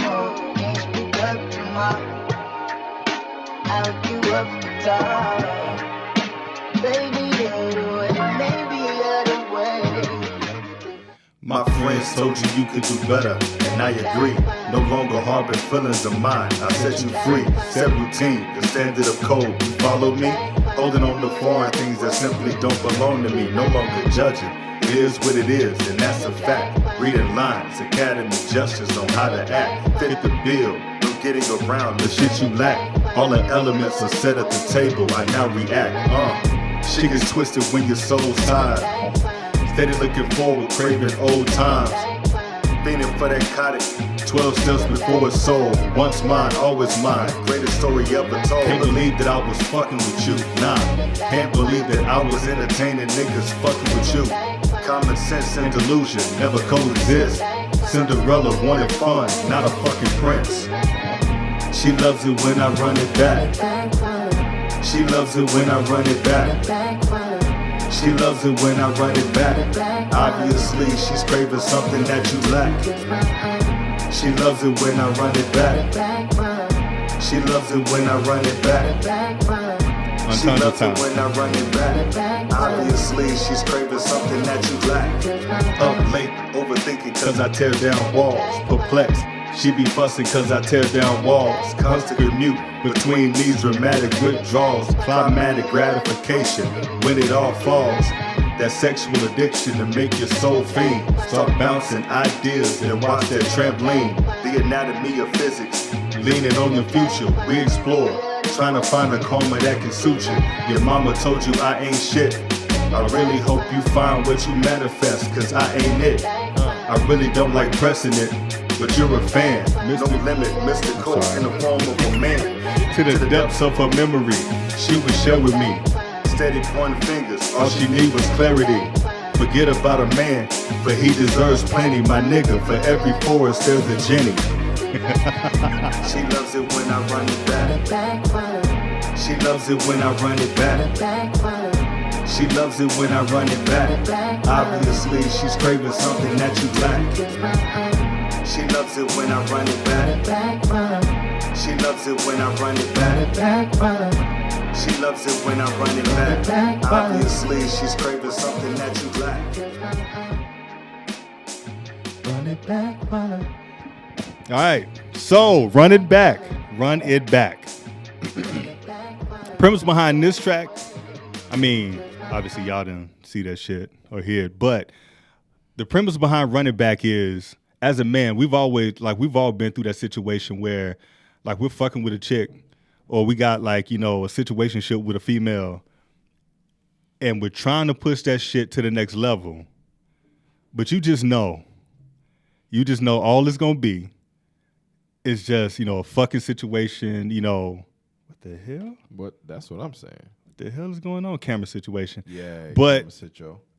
My friends told you could do better, and I agree. No longer harbor feelings of mine. I set you free. Set routine, the standard of code. You follow me? Holding on to foreign things that simply don't belong to me. No longer judging. It is what it is, and that's a fact. Reading lines, academy justice on how to act. Fit the bill, no getting around the shit you lack. All the elements are set at the table. I now react. Shit gets twisted when your soul's tired. Steady looking forward, craving old times. Fiending for that cottage, 12 steps before it's sold. Once mine, always mine. Greatest story ever told. Can't believe that I was fucking with you. Nah, can't believe that I was entertaining niggas fucking with you. Common sense and delusion never coexist. Cinderella wanted fun, not a fucking prince. She loves it when I run it back. She loves it when I run it back. She loves it when I run it back. Obviously, she's craving something that you lack. She loves it when I run it back. She loves it when I run it back. She loves it when I run it back. Obviously, she's craving something that you lack. Up late, overthinking cause I tear down walls. Perplexed, she be fussing cause I tear down walls. Constant commute between these dramatic withdrawals. Climatic gratification when it all falls. That sexual addiction to make your soul fiend. Start bouncing ideas and watch that trampoline. The anatomy of physics, leaning on the future, we explore. Trying to find a karma that can suit you. Your mama told you I ain't shit. I really hope you find what you manifest, cause I ain't it. I really don't like pressing it, but you're a fan. No limit, mystical in the form of a man. To the depths of her memory, she would share with me. Steady pointing fingers, all she need was clarity. forget about a man, for he deserves plenty. My nigga, for every forest there's a Jenny. She loves it when I run it back. She loves it when I run it back. She loves it when I run it back. Obviously, she's craving something that you lack. She loves it when I run it back. She loves it when I run it back. She loves it when I run it back. Obviously, she's craving something that you lack. Run it back, run it. All right, so run it back. Run it back. Premise behind this track, I mean, obviously y'all didn't see that shit or hear it, but the premise behind Run It Back is, as a man, we've all been through that situation where like we're fucking with a chick or we got like, you know, a situationship with a female and we're trying to push that shit to the next level. But you just know all it's gonna be is just, you know, a fucking situation, you know. What the hell? But that's what I'm saying. What the hell is going on? Camera situation. Yeah, but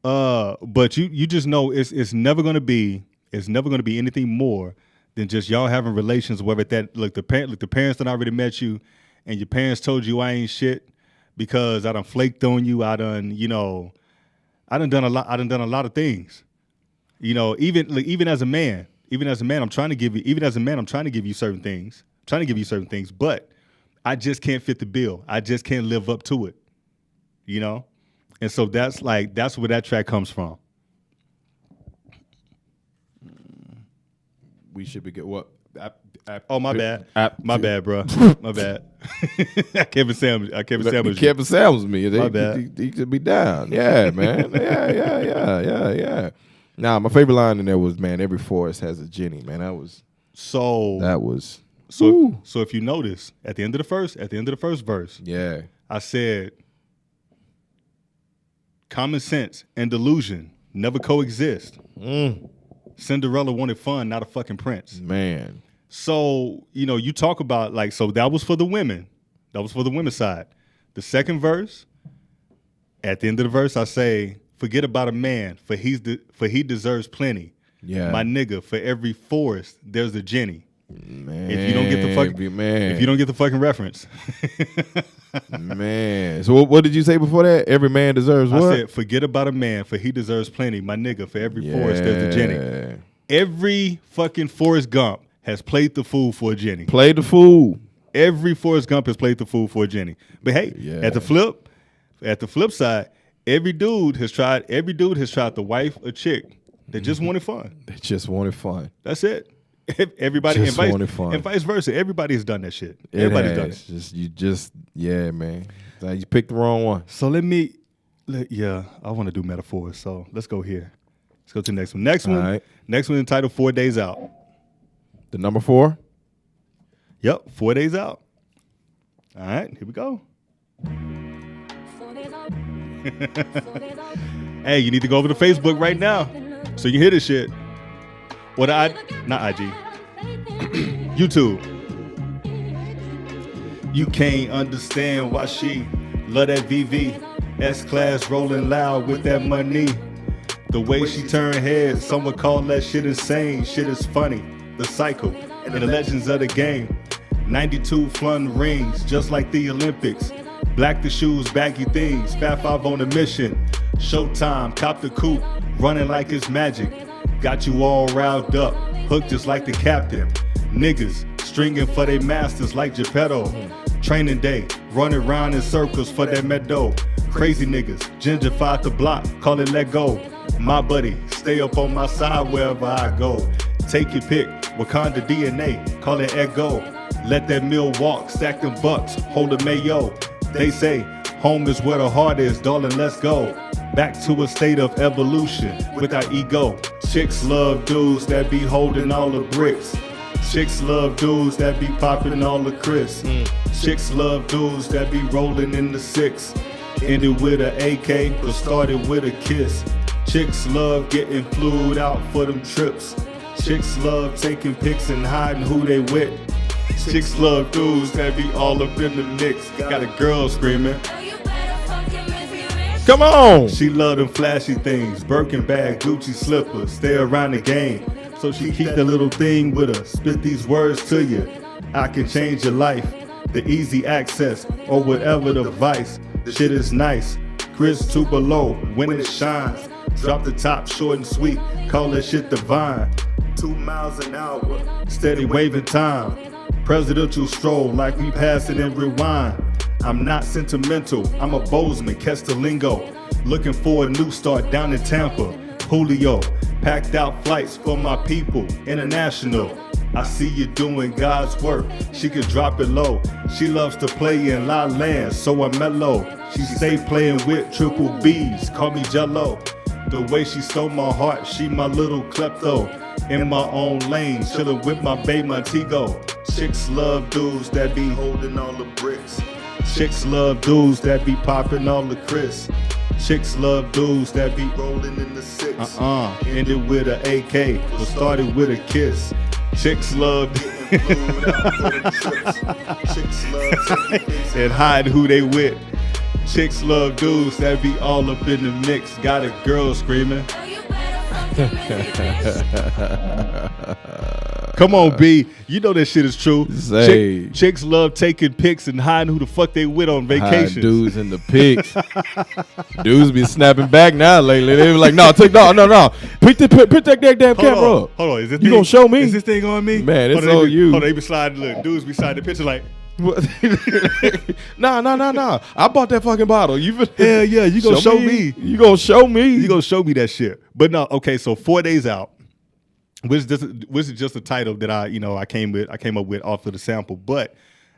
but you just know it's never gonna be anything more than just y'all having relations. Whether that the parents that already met you, and your parents told you I ain't shit because I done flaked on you. I done done a lot of things. You know, even as a man, I'm trying to give you certain things. But I just can't fit the bill. I just can't live up to it. You know? And so that's where that track comes from. We should be good. What? My bad. My bad, bro. My bad. Kevin Samuels. Kevin Samuels me. My bad. He could be down. Yeah, man. Yeah. Nah, my favorite line in there was, man, every forest has a Jenny, man. So if you notice, at the end of the first verse, yeah, I said common sense and delusion never coexist. Cinderella wanted fun, not a fucking prince. Man. So, you know, you talk about like, so that was for the women. That was for the women's side. The second verse, at the end of the verse, I say, forget about a man, for he deserves plenty. Yeah. My nigga, for every forest, there's a Jenny. Man. If you don't get the fucking reference. Man. So what did you say before that? Every man deserves what? I said, forget about a man, for he deserves plenty. My nigga, for every forest, there's a Jenny. Every fucking Forrest Gump has played the fool for a Jenny. Played the fool. Every Forrest Gump has played the fool for a Jenny. But hey, at the flip side, every dude has tried to wife a chick that just wanted fun. They just wanted fun. That's it. Everybody just wanted fun. And vice versa. Everybody has done that shit. Everybody's done it. Yeah, man. You picked the wrong one. So I want to do metaphors. So let's go here. Let's go to the next one. Next one entitled 4 Days Out. The number 4? Yep, 4 days out. All right, here we go. 4 days out. Hey, you need to go over to Facebook right now so you can hear this shit. Not IG. YouTube. You can't understand why she love that VV. S-Class rolling loud with that money. The way she turn heads, someone call that shit insane. Shit is funny. The cycle and the legends of the game. 92 flung rings, just like the Olympics. Black the shoes, baggy things. Fat 5 on a mission. Showtime, cop the coupe, running like it's magic. Got you all riled up, hooked just like the captain. Niggas stringing for they masters like Geppetto. Training day, running around in circles for that meadow. Crazy niggas, gingerfied the block, call it let go. My buddy, stay up on my side wherever I go. Take your pick, Wakanda DNA, call it Ego. Let that mill walk, stack them bucks, hold a mayo. They say, home is where the heart is, darling, let's go. Back to a state of evolution without ego. Chicks love dudes that be holding all the bricks. Chicks love dudes that be popping all the crisps. Chicks love dudes that be rolling in the 6. Ended with an AK, but started with a kiss. Chicks love getting flued out for them trips. Chicks love taking pics and hiding who they with. Chicks love dudes that be all up in the mix. Got a girl screaming, Come on. She love them flashy things, Birkin bag, Gucci slippers, stay around the game. So she keep that little thing with her, spit these words to you. I can change your life, the easy access, or whatever device. Shit is nice, Chris too below, when it shines. Drop the top short and sweet, call that shit divine. 2 miles an hour. Steady waving time, presidential stroll like we pass it and rewind. I'm not sentimental, I'm a Bozeman, catch the lingo. Looking for a new start down in Tampa, Julio. Packed out flights for my people, international. I see you doing God's work, she can drop it low. She loves to play in La Land, so I'm mellow. She stay playing with triple B's, call me Jello. The way she stole my heart, she my little klepto. In my own lane, chillin' with my babe Montego. Chicks love dudes that be Holding all the bricks. Chicks love dudes that be popping all the crisp. Chicks love dudes that be Rolling in the 6. ended with a AK, but started with a kiss. Chicks love Getting flued out for the trips. Chicks love taking pics. and hide who they with. Chicks love dudes that be all up in the mix. Got a girl screaming. Come on, B. You know that shit is true. Say. Chicks love taking pics and hiding who the fuck they with on Hide vacation. dudes in the pics. Dudes be snapping back now lately. They be like, no. Pick that damn camera up. Hold on. Is this You thing, gonna show me? Is this thing on me? Man, it's Hold on, on you. Hold on, they be sliding. Look, dudes be sliding the picture like, Nah. I bought that fucking bottle. You hell yeah, you gonna show me. You gonna show me? You gonna show me that shit. But no, okay, so 4 days out, which is just a title that I came up with off of the sample. But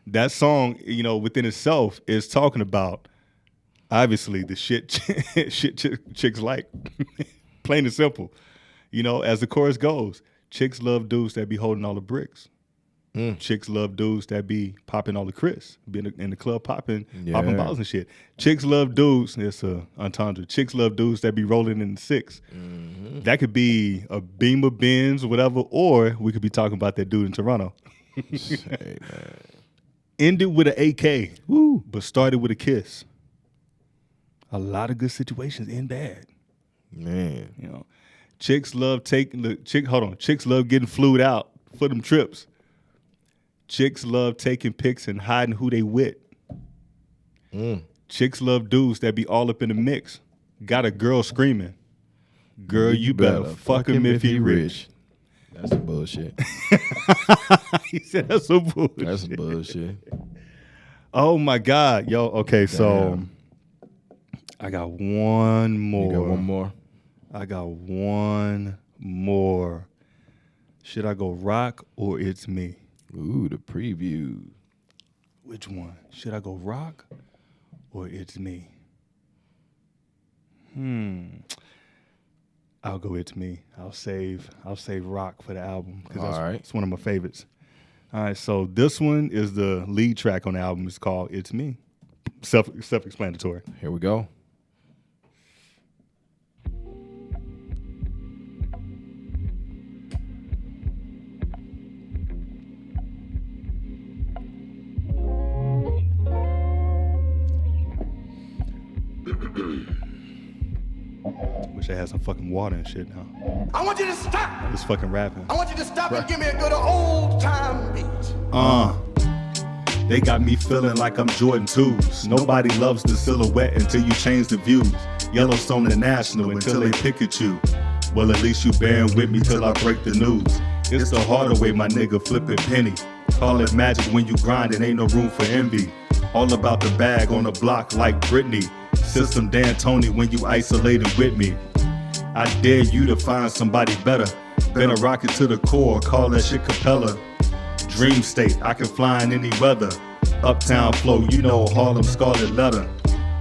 that song, within itself is talking about obviously the shit chicks like. Plain and simple. As the chorus goes, chicks love dudes that be holding all the bricks. Chicks love dudes that be popping all the crisp, be in the club popping bottles and shit. Chicks love dudes. It's a entendre. Chicks love dudes that be rolling in the 6. That could be a Beamer, Benz, whatever, or we could be talking about that dude in Toronto. Hey, man. Ended with an AK, but started with a kiss. A lot of good situations end bad. Man. Chicks love Chicks love getting flued out for them trips. Chicks love taking pics and hiding who they with. Chicks love dudes that be all up in the mix. Got a girl screaming, girl, you better fuck him if he rich. That's some bullshit. He said that's some bullshit. That's some bullshit. Oh my God. Yo, okay, so Damn. I got one more. You got one more? I got one more. Should I go rock or it's me? Ooh, the preview. Which one? Should I go rock or it's me? I'll go it's me. I'll save rock for the album because All right. it's one of my favorites. All right, so this one is the lead track on the album. It's called It's Me. Self-explanatory. Here we go. Wish I had some fucking water and shit now. I want you to stop. This fucking rapping. I want you to stop and give me a good old time beat. They got me feeling like I'm Jordan 2s. Nobody loves the silhouette until you change the views. Yellowstone and National until they pick at you. Well, at least you bearing with me till I break the news. It's the harder way, my nigga, flipping penny. Call it magic when you grind and ain't no room for envy. All about the bag on the block like Britney. System Dan Tony when you isolated with me. I dare you to find somebody better. Better rock it to the core, call that shit Capella. Dream state, I can fly in any weather. Uptown flow, Harlem Scarlet Letter.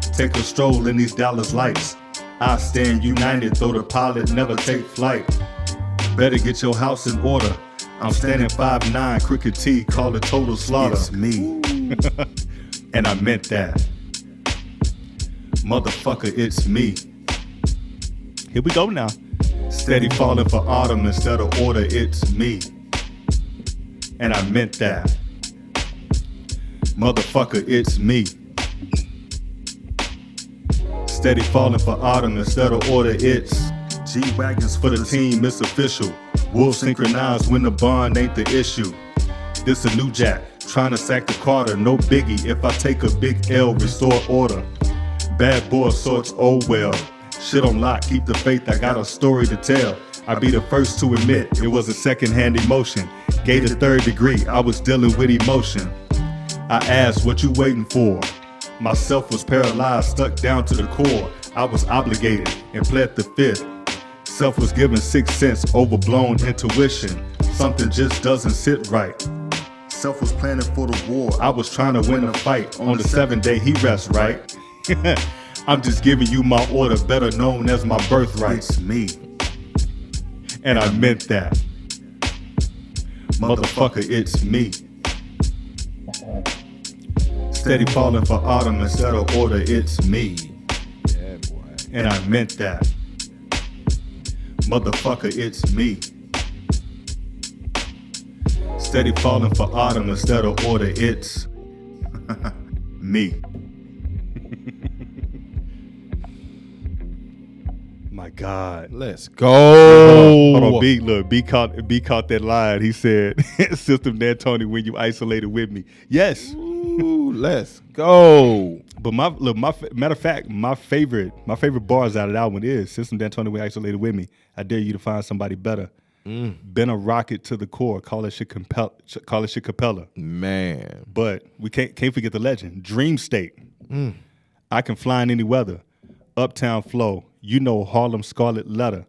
Take a stroll in these Dallas lights. I stand united, though the pilot never take flight. Better get your house in order. I'm standing 5'9", crooked T, call it total slaughter. It's me. And I meant that. Motherfucker, it's me. Here we go now. Steady falling for autumn instead of order, it's me. And I meant that. Motherfucker, it's me. Steady falling for autumn instead of order. It's G-Wagons for the team, it's official. Wolves synchronized when the bond ain't the issue. This a new jack, trying to sack the Carter. No biggie, if I take a big L, restore order. Bad boy sorts, oh well. Shit on lock, keep the faith, I got a story to tell. I be the first to admit it was a second-hand emotion. Gave the third degree, I was dealing with emotion. I asked, what you waiting for? Myself was paralyzed, stuck down to the core. I was obligated and pled the fifth. Self was given 6 cents, overblown intuition. Something just doesn't sit right. Self was planning for the war. I was trying to win a fight. On the 7th day, he rests right. I'm just giving you my order, better known as my birthright. It's me. And I meant that. Motherfucker, it's me. Steady falling for autumn instead of order, it's me. Yeah, boy. And I meant that. Motherfucker, it's me. Steady falling for autumn instead of order, it's me. My God. Let's go. Hold on, B. Look, B caught that line. He said, "System D'Antoni, when you isolated with me." Yes. Ooh, let's go. But matter of fact, my favorite bars out of that one is "System D'Antoni, when you isolated with me." I dare you to find somebody better. Been a rocket to the core. Call it shit Capella. Man. But we can't forget the legend. Dream State. I can fly in any weather. Uptown Flow. You know Harlem Scarlet Letter.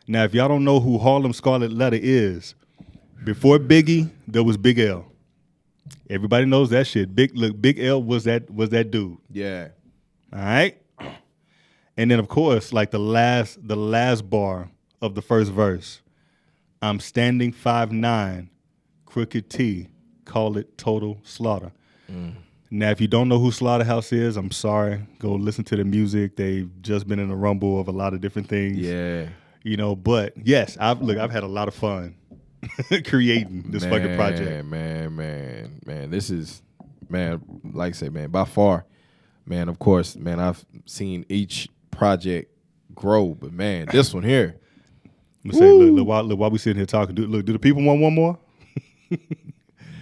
Now, if y'all don't know who Harlem Scarlet Letter is, before Biggie, there was Big L. Everybody knows that shit. Big L was that dude. Yeah. All right. And then of course, like the last bar of the first verse. I'm standing 5'9", crooked T, call it total slaughter. Now, if you don't know who Slaughterhouse is, I'm sorry. Go listen to the music. They've just been in a rumble of a lot of different things. Yeah. You know, but yes, I've had a lot of fun creating this fucking project. Man. This is, man, like I say, man, by far, man, of course, man, I've seen each project grow, but man, this one here. I'm gonna say, look, while we sitting here talking, do the people want one more?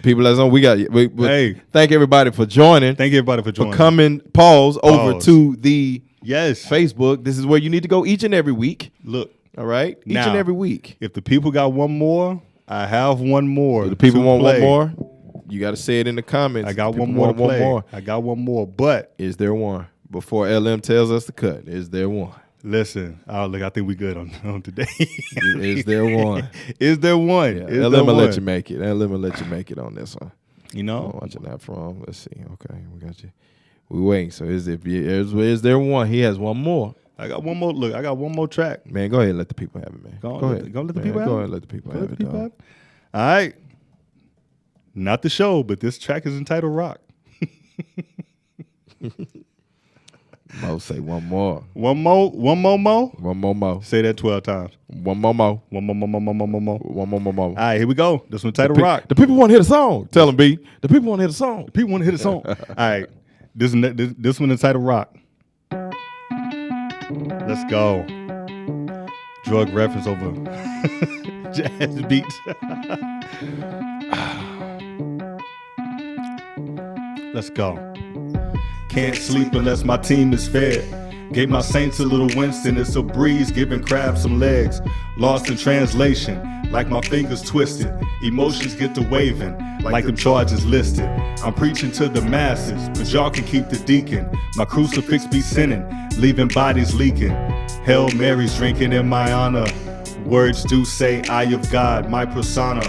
People that's on, hey, thank everybody for joining. Thank everybody for joining. For coming, over to the Facebook. This is where you need to go each and every week. Look. All right? Each and every week. If the people got one more, I have one more. If the people want one more, you got to say it in the comments. I got one more to play. I got one more, but is there one? Before LM tells us to cut, is there one? Listen, look, I think we good on today. Is there one? Is there one? Yeah, LM will let you make it. LM will let you make it on this one. You know? I'm watching that from. Let's see. Okay, we got you. We waiting. So is there one? He has one more. I got one more. Look, I got one more track. Man, go ahead and let the people have it, man. Go ahead. Go let the people have it. Go ahead and let the people have it. All right. Not the show, but this track is entitled Rock. Mo say one more. One more? One more. Say that 12 times. One more. One more. All right, here we go. This one titled Rock. The people want to hear the song. Tell them, B. The people want to hear the song. The people want to hear the song. All right. This one entitled Rock. Let's go. Drug reference over jazz beats. Let's go. Can't sleep unless my team is fed. Gave my Saints a little Winston, it's a breeze, giving crabs some legs. Lost in translation, like my fingers twisted. Emotions get to waving, like them charges listed. I'm preaching to the masses, but y'all can keep the deacon. My crucifix be sinning, leaving bodies leaking. Hail Mary's drinking in my honor. Words do say, eye of God, my persona.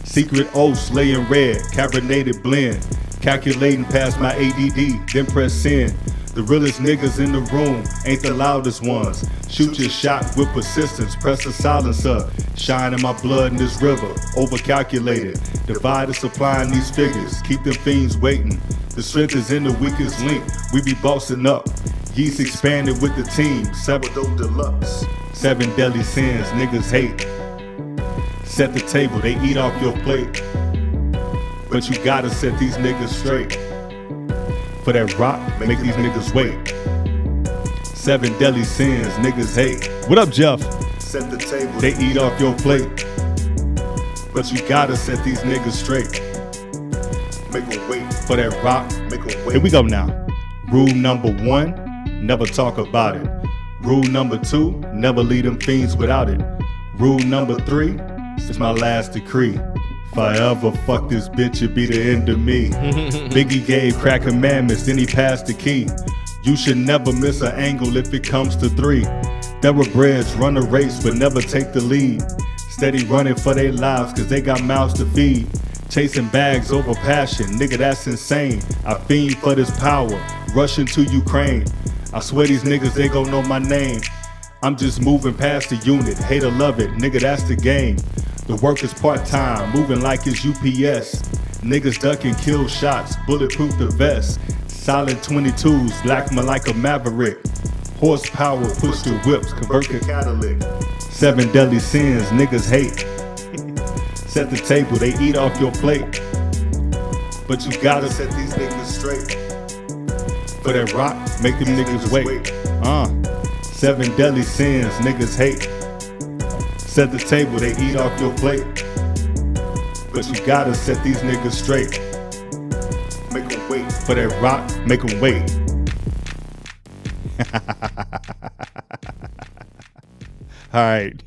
Secret oaths lay in red, carbonated blend. Calculating past my ADD, then press send. The realest niggas in the room ain't the loudest ones. Shoot your shot with persistence, press the silencer. Shine in my blood in this river, overcalculated. Divide and supplying these figures, keep them fiends waiting. The strength is in the weakest link, we be bossing up. Yeast expanded with the team, Sabado Deluxe. 7 deadly sins, niggas hate. Set the table, they eat off your plate. But you gotta set these niggas straight. For that rock, make these niggas wait. 7 deadly sins niggas hate. What up, Jeff? Set the table. They eat off your plate, but you gotta set these niggas straight Make 'em wait. for that rock. Make 'em wait. Here we go now. Rule number 1, never talk about it. Rule number 2, never leave them fiends without it. Rule number 3, it's my last decree. If I ever fuck this bitch, it be the end of me. Biggie gave crack commandments, then he passed the key. You should never miss an angle if it comes to 3. Thoroughbreds run a race but never take the lead. Steady running for their lives cause they got mouths to feed. Chasing bags over passion, nigga that's insane. I fiend for this power, rushing to Ukraine. I swear these niggas, they gon' know my name. I'm just moving past the unit, hate or love it, nigga that's the game. The work is part-time, moving like it's UPS. Niggas duck and kill shots, bulletproof the vest. Silent 22s, black me like a maverick. Horsepower, push the whips, convert the Catalytic. 7 deadly sins niggas hate. Set the table, they eat off your plate, but you gotta Set these niggas straight. for that rock, make them niggas wait. 7 deadly sins niggas hate. Set the table, they eat off your plate, but you gotta set these niggas straight Make 'em wait. for that rock, make them wait. All right.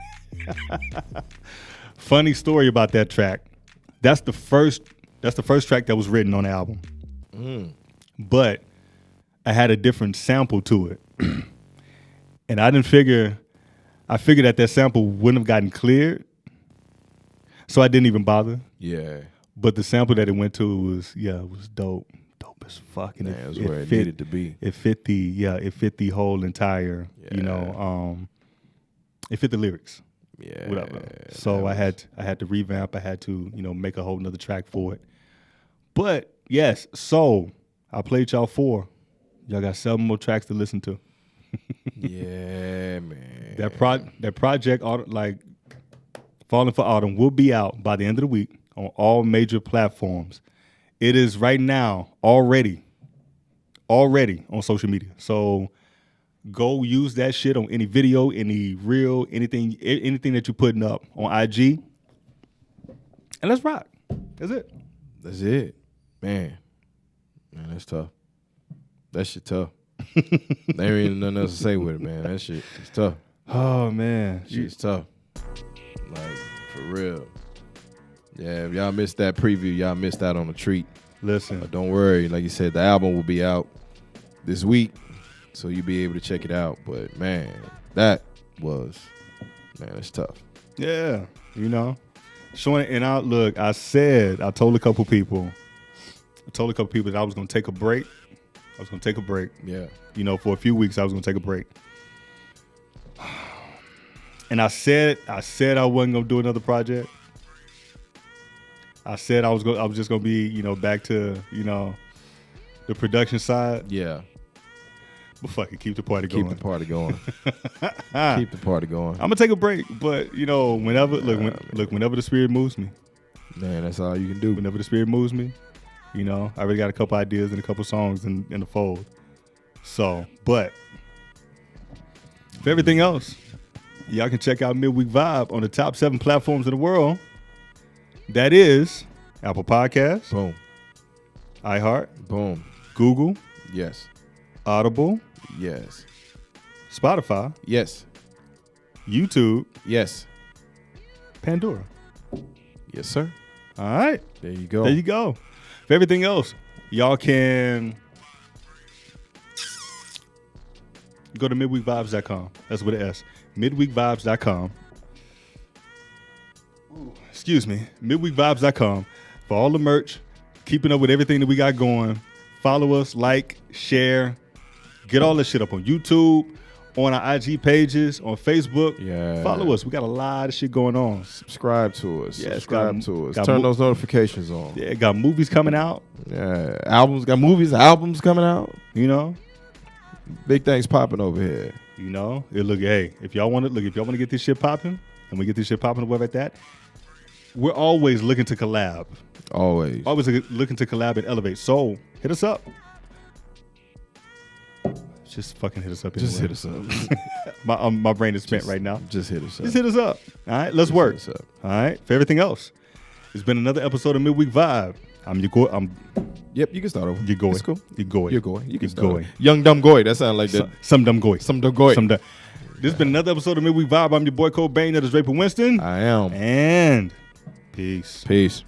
Funny story about that track. That's the first track that was written on the album. But I had a different sample to it. And I figured that sample wouldn't have gotten cleared. So I didn't even bother. Yeah. But the sample that it went to was dope. Dope as fuck. And Man, it was where it needed to be. It fit the whole entire, it fit the lyrics. Yeah. Whatever. So I had to revamp. I had to, make a whole nother track for it. But yes, so I played y'all 4. Y'all got 7 more tracks to listen to. Yeah, man. That project, like Falling for Autumn, will be out by the end of the week on all major platforms. It is right now already on social media. So go use that shit on any video, any reel, anything that you're putting up on IG, and let's rock. That's it. That's it. Man, that's tough. That shit tough. There ain't nothing else to say with it, man. That shit is tough. Oh man, Shit's tough. Like, for real. Yeah, if y'all missed that preview, y'all missed out on a treat. listen. But don't worry, like you said, the album will be out this week, so you'll be able to check it out. But man, that's tough. Yeah, showing it. And look, I told a couple people that I was gonna take a break. Yeah. For a few weeks I was gonna take a break. And I said I wasn't gonna do another project. I said I was just gonna be, back to, the production side. Yeah. But fuck it, keep the party going. Keep the party going. Keep the party going. I'm gonna take a break, but whenever the spirit moves me. Man, that's all you can do. Whenever the spirit moves me, I already got a couple ideas and a couple songs in the fold. So, but for everything else, y'all can check out Midweek Vibe on the top 7 platforms in the world. That is Apple Podcasts, Boom. iHeart, Boom. Google, Yes. Audible, Yes. Spotify, Yes. YouTube, Yes. Pandora. Yes, sir. All right. There you go. There you go. For everything else, y'all can go to midweekvibes.com. That's with an S. Midweekvibes.com. Excuse me. Midweekvibes.com for all the merch, keeping up with everything that we got going. Follow us, like, share, get all this shit up on YouTube, on our IG pages, on Facebook. Yeah. Follow us. We got a lot of shit going on. Subscribe to us. Yeah, Subscribe to us. got Turn those notifications on. Yeah, got movies coming out. Yeah. Albums coming out. Big things popping over here. If y'all want to get this shit popping, and we get this shit popping whatever at that, we're always looking to collab. Always. Always looking to collab and elevate. So hit us up. Just fucking hit us up. Just anyway. hit us up. My brain is spent right now. Just hit us up. Just hit us up. All right, let's work. hit us up. All right, for everything else, it's been another episode of Midweek Vibe. Yep, you can start over. You're going. It's cool. You're going. You're going. You can You're start going. over. Young Dumb Goy. That sounds like that. Some dumb goy. Some dumb goy. This has been another episode of Midweek Vibe. I'm your boy Cobain. That is Draper Winston. I am. And peace. Peace.